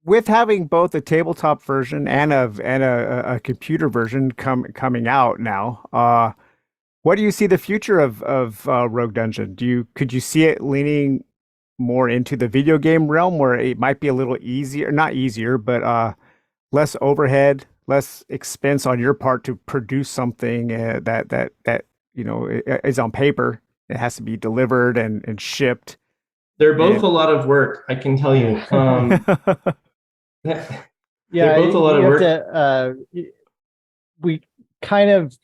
with having both a tabletop version and a computer version coming out now, what do you see the future of Rogue Dungeon? Could you see it leaning more into the video game realm where it might be a little easier, not easier, but less overhead, less expense on your part to produce something that you know is on paper. It has to be delivered and shipped. They're both a lot of work, I can tell you. They're both a lot of work. We kind of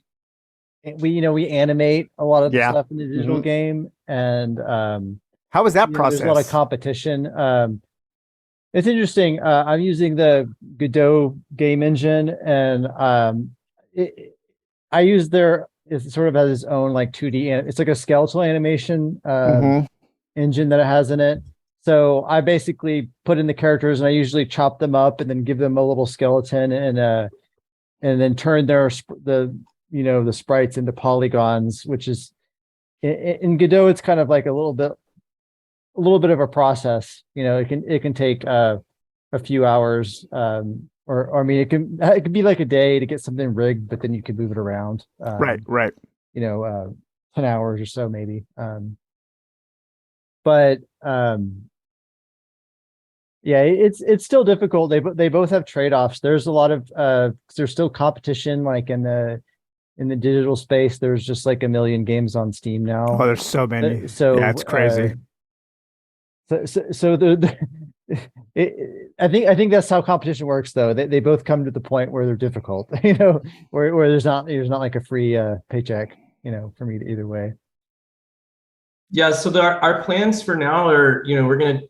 we animate a lot of the stuff in the digital game, and how was that process? There's a lot of competition. It's interesting. I'm using the Godot game engine, and I use it sort of has its own like 2D. It's like a skeletal animation engine that it has in it. So I basically put in the characters, and I usually chop them up and then give them a little skeleton, and then turn the sprites into polygons, which is in Godot. It's kind of like a little bit of a process. You know, it can take a few hours, or I mean, it can be like a day to get something rigged, but then you can move it around. Right. You know, 10 hours or so maybe. But Yeah, it's still difficult. They both have trade-offs. There's a lot of there's still competition like in the digital space. There's just like a million games on Steam Oh, now. there's so many. Yeah, So it's crazy. so I think that's how competition works though. They both come to the point where they're difficult, you know, where there's not like a free paycheck, you know, from either way. Yeah, so our plans for now are, we're gonna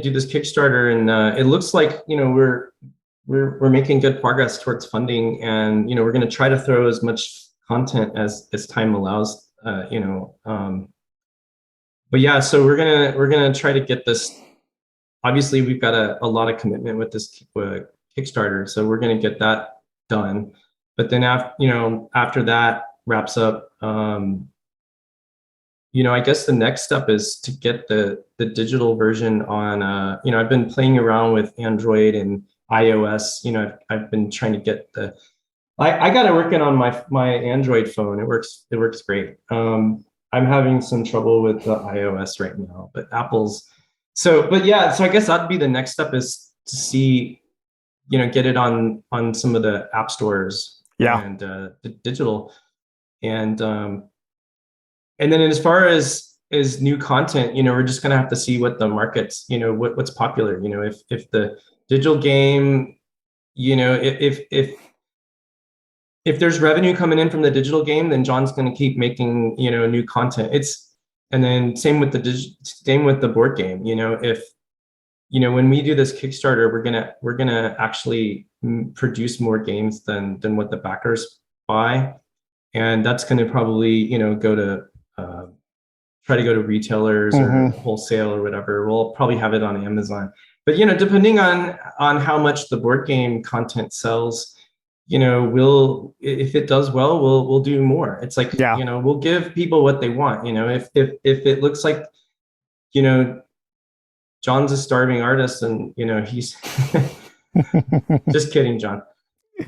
do this Kickstarter, and it looks like, we're making good progress towards funding, and we're gonna try to throw as much content as time allows. But yeah, so we're gonna try to get this. Obviously, we've got a lot of commitment with this Kickstarter, so we're gonna get that done. But then after that wraps up, I guess the next step is to get the digital version on. I've been playing around with Android and iOS. I've been trying to get the. I got it working on my Android phone. It works great. I'm having some trouble with the iOS right now, but Apple's. But yeah, so I guess that'd be the next step, is to see, get it on some of the app stores Yeah. and the digital, and then as far as new content, we're just gonna have to see what the markets, what's popular. If the digital game, if there's revenue coming in from the digital game, then John's gonna keep making, new content. And then same with the board game. If when we do this Kickstarter, we're gonna actually produce more games than what the backers buy, and that's gonna probably go to try to go to retailers or wholesale or whatever. We'll probably have it on Amazon, but depending on how much the board game content sells, if it does well, we'll do more. It's like, Yeah. we'll give people what they want. If it looks like, John's a starving artist, and he's just kidding, John.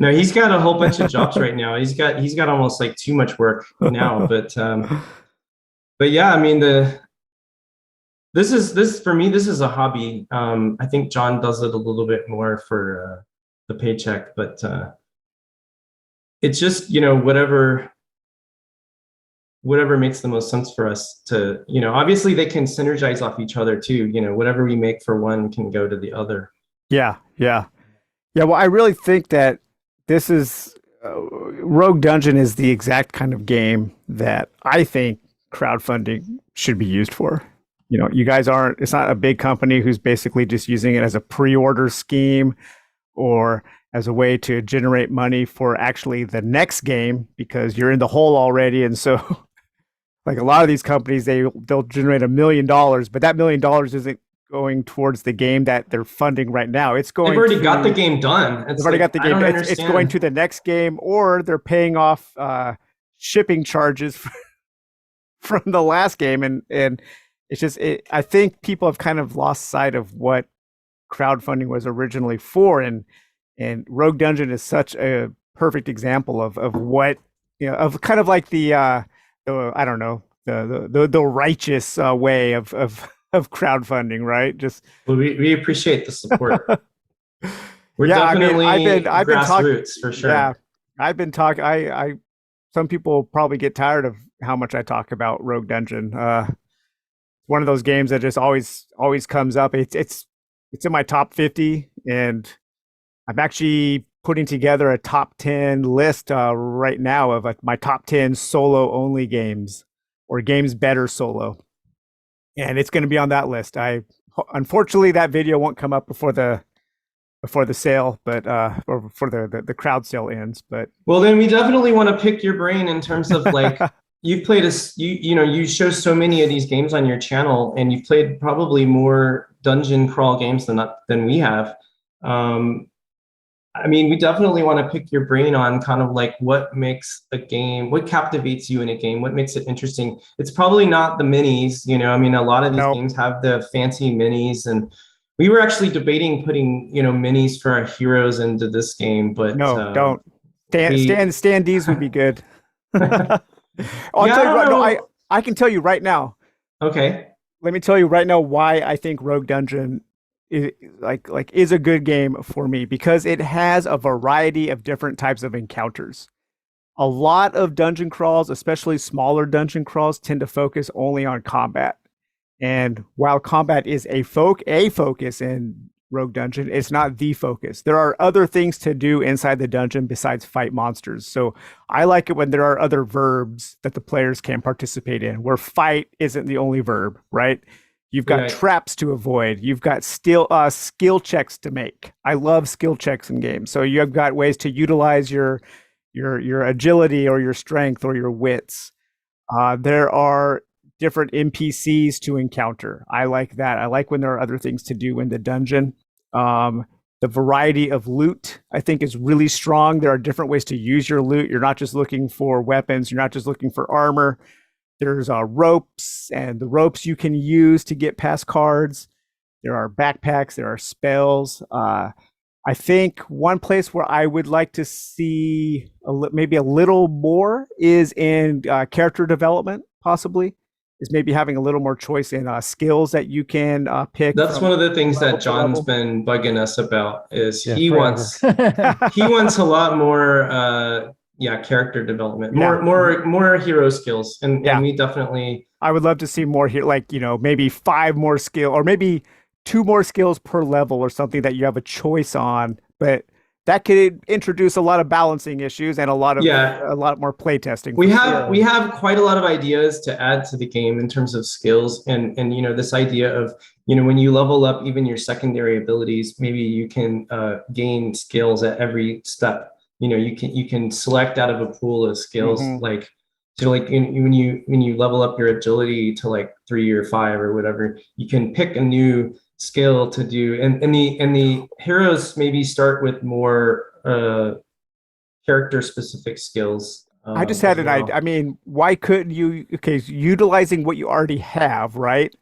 No, he's got a whole bunch of jobs right now. He's got almost like too much work now, but yeah, I mean, this for me, this is a hobby. I think John does it a little bit more for the paycheck, but it's just, whatever makes the most sense for us to, obviously they can synergize off each other too. Whatever we make for one can go to the other. Yeah. Yeah. Yeah. Well, I really think that this is Rogue Dungeon is the exact kind of game that I think crowdfunding should be used for. You guys aren't, it's not a big company who's basically just using it as a pre-order scheme or as a way to generate money for actually the next game because you're in the hole already. And so like a lot of these companies, they'll generate $1 million, but that $1 million isn't going towards the game that they're funding right now. It's going. They've already got the game done. They've already got the game. It's going to the next game, or they're paying off shipping charges from the last game, and it's just. I think people have kind of lost sight of what crowdfunding was originally for, and Rogue Dungeon is such a perfect example of what of kind of like the I don't know, the righteous way of crowdfunding, right? Just we appreciate the support. We're yeah, definitely I mean, I've been grassroots for sure. Yeah, I've been talking. I some people probably get tired of how much I talk about Rogue Dungeon. One of those games that just always comes up. It's in my top 50, and I'm actually putting together a top 10 list right now of my top 10 solo only games or games better solo. And it's going to be on that list. Unfortunately that video won't come up before the sale, but or before the crowd sale ends. But well, then we definitely want to pick your brain in terms of like you've played you show so many of these games on your channel, and you've played probably more dungeon crawl games than we have. I mean, we definitely want to pick your brain on kind of like what makes a game, what captivates you in a game, what makes it interesting. It's probably not the minis, I mean, a lot of these games have the fancy minis, and we were actually debating putting, minis for our heroes into this game, but no, don't. Standees would be good. I can tell you right now. Okay. Let me tell you right now why I think Rogue Dungeon is a good game for me because it has a variety of different types of encounters. A lot of dungeon crawls, especially smaller dungeon crawls, tend to focus only on combat. And while combat is a focus in Rogue Dungeon, it's not the focus. There are other things to do inside the dungeon besides fight monsters. So I like it when there are other verbs that the players can participate in, where fight isn't the only verb, right? You've got Right. traps to avoid. You've got skill checks to make. I love skill checks in games. So you have got ways to utilize your agility or your strength or your wits. There are different NPCs to encounter. I like that. I like when there are other things to do in the dungeon. The variety of loot, I think, is really strong. There are different ways to use your loot. You're not just looking for weapons. You're not just looking for armor. There's ropes, and the ropes you can use to get past cards. There are backpacks. There are spells. I think one place where I would like to see maybe a little more is in character development, possibly, is maybe having a little more choice in skills that you can pick. That's one of the things that John's level. been bugging us about is Yeah, he forever. wants he wants a lot more character development, Yeah. more hero skills, and Yeah. and we definitely I would love to see more here, like, maybe 5 more skill or maybe 2 more skills per level or something that you have a choice on. But that could introduce a lot of balancing issues and a lot more play testing. we for have sure. we have quite a lot of ideas to add to the game in terms of skills and this idea of when you level up even your secondary abilities, maybe you can gain skills at every step. You can select out of a pool of skills, Mhm. like so like when you level up your agility to like 3 or 5 or whatever, you can pick a new skill to do, and the heroes maybe start with more character specific skills. I just had as an idea. well. I mean, why couldn't you? Okay, so utilizing what you already have, right?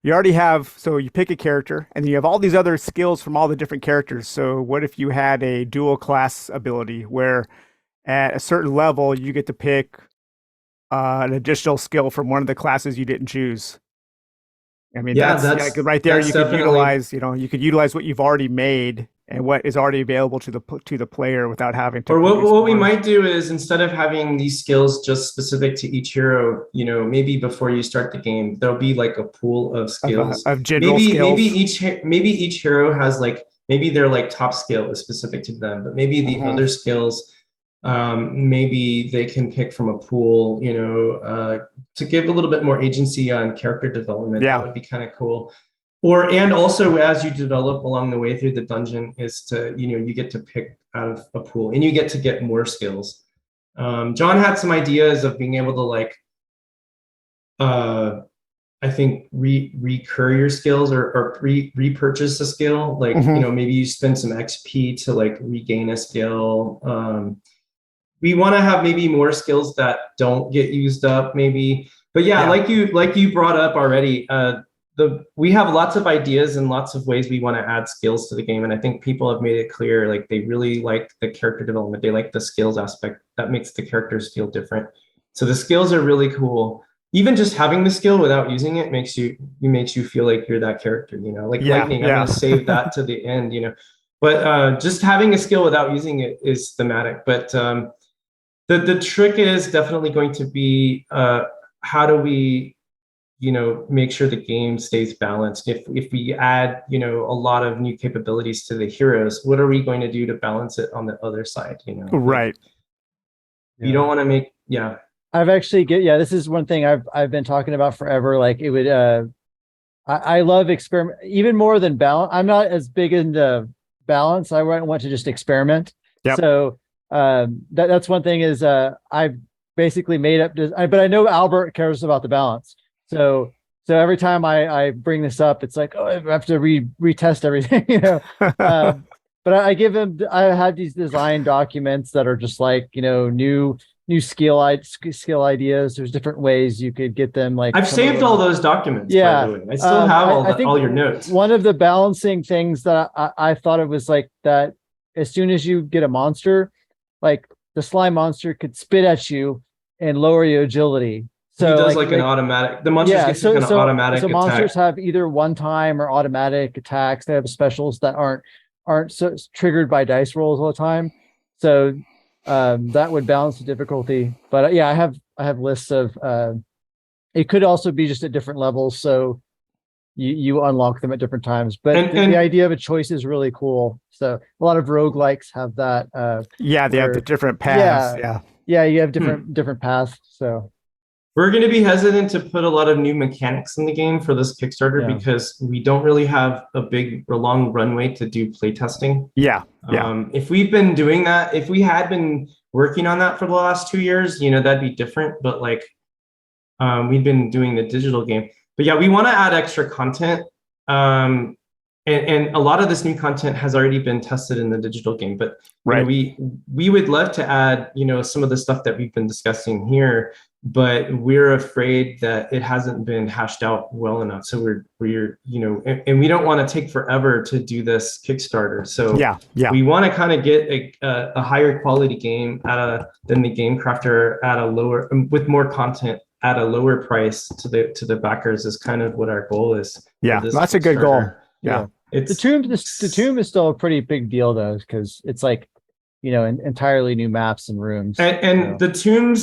You already have, so you pick a character, and then you have all these other skills from all the different characters. So, what if you had a dual class ability where at a certain level you get to pick an additional skill from one of the classes you didn't choose? I mean, Yeah, that's like right there. that's You could definitely. utilize what you've already made and what is already available to the player without having to Or what, produce what we more. might do is, instead of having these skills just specific to each hero, maybe before you start the game, there'll be like a pool of skills. Of general Maybe skills. maybe each hero has like, maybe their like top skill is specific to them, but maybe the Mhm. other skills, maybe they can pick from a pool, to give a little bit more agency on character development. Yeah. That would be kind of cool. And also, as you develop along the way through the dungeon, is to you get to pick out of a pool and you get to get more skills. John had some ideas of being able to like I think recur your skills or repurchase a skill, like Mhm. maybe you spend some XP to like regain a skill. We want to have maybe more skills that don't get used up, maybe. But yeah, Yeah. like you brought up already, we have lots of ideas and lots of ways we want to add skills to the game, and I think people have made it clear, like they really like the character development. They like the skills aspect that makes the characters feel different. So the skills are really cool. Even just having the skill without using it makes you feel like you're that character. Like Yeah. lightning, I'm Yeah. going to save that to the end. But just having a skill without using it is thematic. But the trick is definitely going to be how do we make sure the game stays balanced. If we add a lot of new capabilities to the heroes, what are we going to do to balance it on the other side? Right. You don't want to make I've actually this is one thing I've been talking about forever. Like it would I love experiment even more than balance. I'm not as big into balance. I want to just experiment. Yep. So that's one thing is I've basically made up but I know Albert cares about the balance. So every time I bring this up, it's like, oh, I have to retest everything, but I give him, I had these design documents that are just like, new skill ideas. There's different ways you could get them. Like I've saved all those documents. Yeah. By the way, I still have I think all your notes. One of the balancing things that I thought it was like that as soon as you get a monster, like the slime monster could spit at you and lower your agility. So he does like an automatic. The monsters yeah, get to kind of automatic so attack. monsters have either one time or automatic attacks. They have specials that aren't so triggered by dice rolls all the time. So that would balance the difficulty. But yeah, I have lists of it could also be just at different levels. So you unlock them at different times. But the idea of a choice is really cool. So a lot of roguelikes have that. Yeah, they have the where different paths. yeah, you have different paths. So we're going to be hesitant to put a lot of new mechanics in the game for this Kickstarter because we don't really have a big or long runway to do playtesting. Yeah. If we've been doing that, if we had been working on that for the last 2 years, that'd be different. But like, we've been doing the digital game. But yeah, we want to add extra content. And a lot of this new content has already been tested in the digital game. But we would love to add, some of the stuff that we've been discussing here, but we're afraid that it hasn't been hashed out well enough. So we're and we don't want to take forever to do this Kickstarter. So we want to kind of get a higher quality game than the Game Crafter at a lower, with more content at a lower price to the backers is kind of what our goal is. Yeah, that's a good goal. Yeah. The tomb is still a pretty big deal though, because it's like, entirely new maps and rooms. And the tomb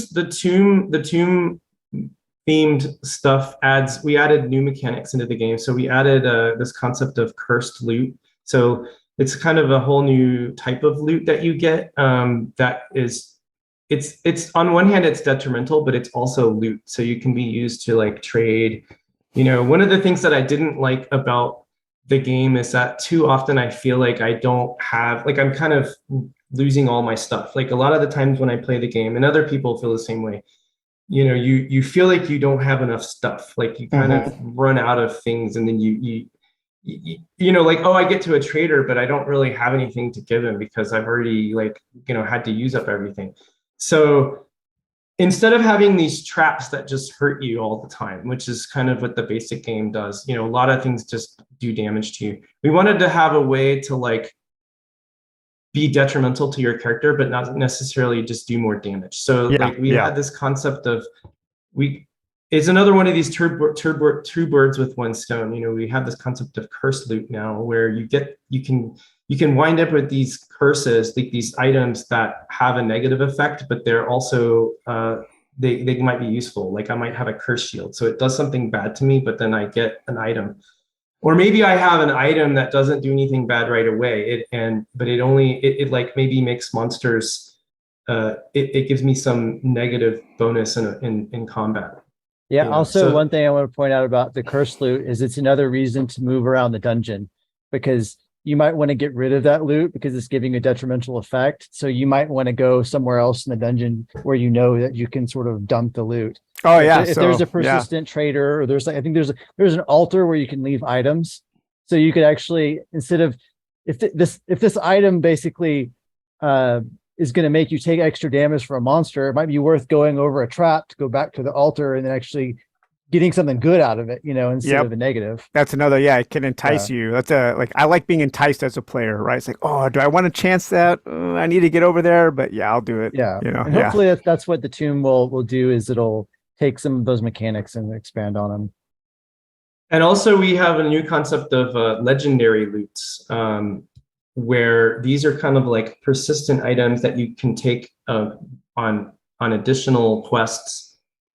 themed stuff we added new mechanics into the game. So we added this concept of cursed loot. So it's kind of a whole new type of loot that you get. That is, it's on one hand it's detrimental, but it's also loot. So you can be used to like trade. One of the things that I didn't like about the game is that too often I feel like I don't have, like, I'm kind of losing all my stuff. Like a lot of the times when I play the game, and other people feel the same way, you feel like you don't have enough stuff. Like you kind of run out of things, and then you like, oh, I get to a trader, but I don't really have anything to give him because I've already had to use up everything. So instead of having these traps that just hurt you all the time, which is kind of what the basic game does, a lot of things just do damage to you. We wanted to have a way to like be detrimental to your character, but not necessarily just do more damage. So we had this concept of it's another one of these two birds with one stone. We have this concept of cursed loot now, where you can wind up with these curses, like these items that have a negative effect, but they're also they might be useful. Like I might have a curse shield, so it does something bad to me, but then I get an item. Or maybe I have an item that doesn't do anything bad right away, but it like maybe makes monsters. It gives me some negative bonus in combat. Yeah. Also, one thing I want to point out about the curse loot is it's another reason to move around the dungeon, because you might want to get rid of that loot because it's giving a detrimental effect. So you might want to go somewhere else in the dungeon where you know that you can sort of dump the loot. Oh yeah. If there's a persistent trader, or there's an altar where you can leave items. So you could actually, instead of if this item basically is going to make you take extra damage for a monster, it might be worth going over a trap to go back to the altar and then actually getting something good out of it, instead of a negative. That's another, it can entice you. That's I like being enticed as a player, right? It's like, oh, do I want to chance that? I need to get over there, but I'll do it. Yeah. And hopefully that's what the tomb will do, is it'll take some of those mechanics and expand on them. And also we have a new concept of legendary loots, where these are kind of like persistent items that you can take on additional quests,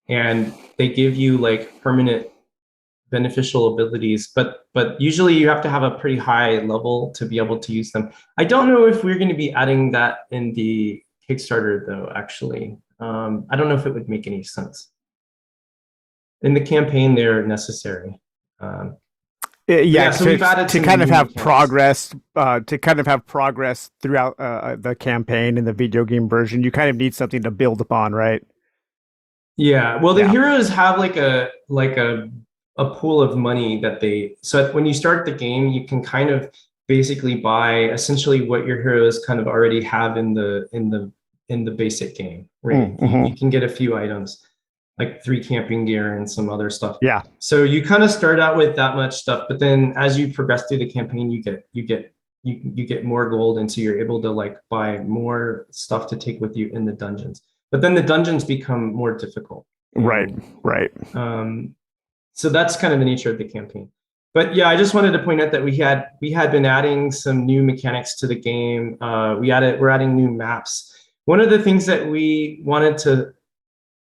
and they give you like permanent beneficial abilities, but usually you have to have a pretty high level to be able to use them. I don't know if we're going to be adding that in the Kickstarter though, actually. I don't know if it would make any sense. In the campaign, they're necessary. So we've added to kind of have progress, throughout the campaign in the video game version. You kind of need something to build upon, right? Yeah. Well, the heroes have like a pool of money that so when you start the game, you can kind of basically buy essentially what your heroes kind of already have in the basic game, right? You can get a few items, like 3 camping gear and some other stuff. Yeah. So you kind of start out with that much stuff, but then as you progress through the campaign, you get more gold, and so you're able to like buy more stuff to take with you in the dungeons. But then the dungeons become more difficult. Right, And right. so that's kind of the nature of the campaign. But yeah, I just wanted to point out that we had been adding some new mechanics to the game. We're adding new maps. One of the things that we wanted to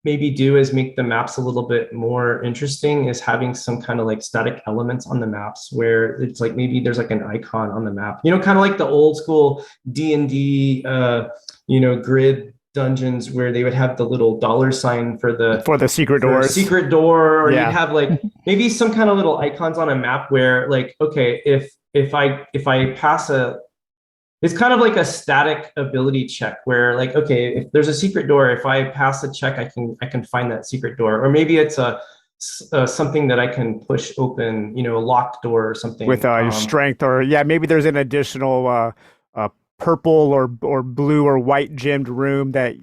maybe do is make the maps a little bit more interesting is having some kind of like static elements on the maps where it's like maybe there's like an icon on the map, you know, kind of like the old school D&D, grid dungeons where they would have the little $sign for the secret for doors. secret door, or you'd Yeah. have like maybe some kind of little icons on a map where like, okay, if I pass it's kind of like a static ability check where like, okay, if there's a secret door, if I pass a check, I can find that secret door. Or maybe it's something that I can push open, you know, a locked door or something. With your strength, or yeah, maybe there's an additional purple or blue or white gemmed room that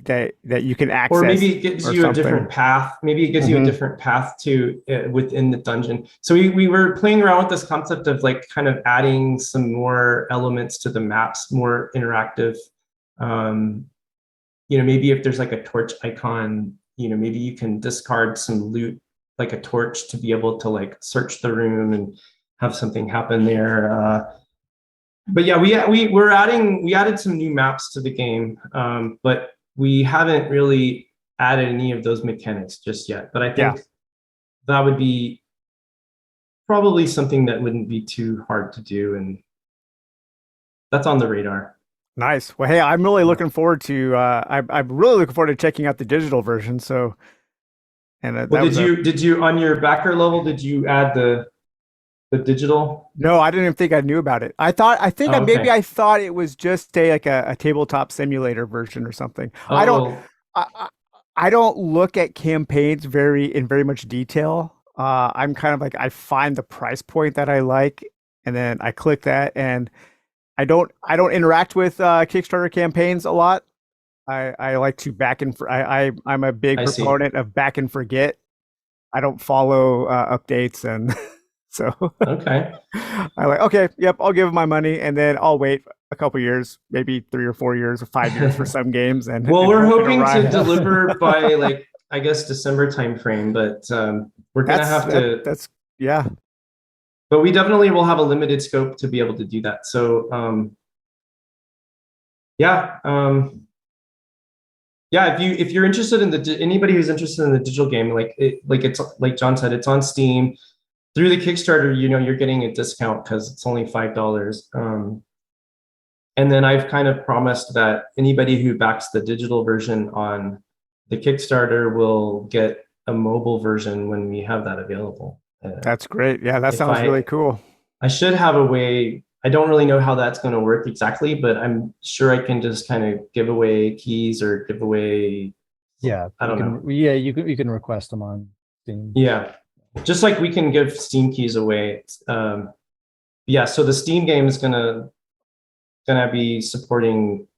you can access. Or maybe it gives you something. a different path. Maybe it gives you a different path to within the dungeon. So we were playing around with this concept of like kind of adding some more elements to the maps, more interactive. Maybe if there's like a torch icon, maybe you can discard some loot, like a torch, to be able to like search the room and have something happen there. But yeah, we added some new maps to the game, but we haven't really added any of those mechanics just yet. But I think that would be probably something that wouldn't be too hard to do, and that's on the radar. Nice. Well, hey, I'm really looking forward to. I'm really looking forward to checking out the digital version. So, and well, did you on your backer level? Did you add the digital? No, I didn't even think I knew about it. Maybe I thought it was just a tabletop simulator version or something. Oh. I don't look at campaigns in very much detail. I'm kind of like, I find the price point that I like, and then I click that, and I don't interact with Kickstarter campaigns a lot. I like to I'm a big proponent of back and forget. I don't follow updates, and so okay. I'll give them my money, and then I'll wait a couple years, maybe 3 or 4 years or 5 years for some games. And we're hoping to deliver by like, I guess, December timeframe, but we're gonna have to. That's yeah. But we definitely will have a limited scope to be able to do that. So if you're interested in anybody who's interested in the digital game, it's like John said, it's on Steam. Through the Kickstarter, you're getting a discount because it's only $5. And then I've kind of promised that anybody who backs the digital version on the Kickstarter will get a mobile version when we have that available. That's great. Yeah, that sounds really cool. I should have a way. I don't really know how that's going to work exactly, but I'm sure I can just kind of give away keys or give away. Yeah, I don't know. Yeah, you can request them on Steam. Yeah. Just like we can give Steam keys away. So the Steam game is gonna be supporting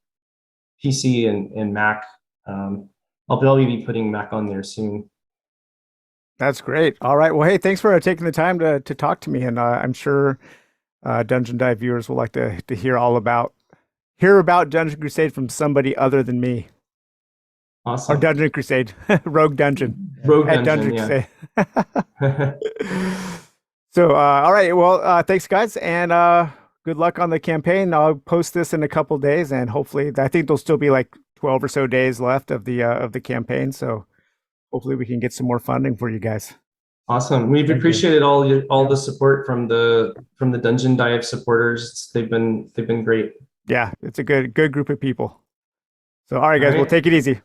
PC and Mac. I'll probably be putting Mac on there soon. That's great. All right. Well, hey, thanks for taking the time to talk to me, and I'm sure Dungeon Dive viewers will like to hear about Dungeon Crusade from somebody other than me. Awesome. Or Dungeon Crusade, Rogue Dungeon. Dungeon Crusade. So, all right. Well, thanks, guys, and good luck on the campaign. I'll post this in a couple days, and hopefully, I think there'll still be like 12 or so days left of the campaign. So, hopefully, we can get some more funding for you guys. Awesome. We've appreciated all the support from the Dungeon Dive supporters. They've been great. Yeah, it's a good group of people. So, all right, guys, we'll take it easy.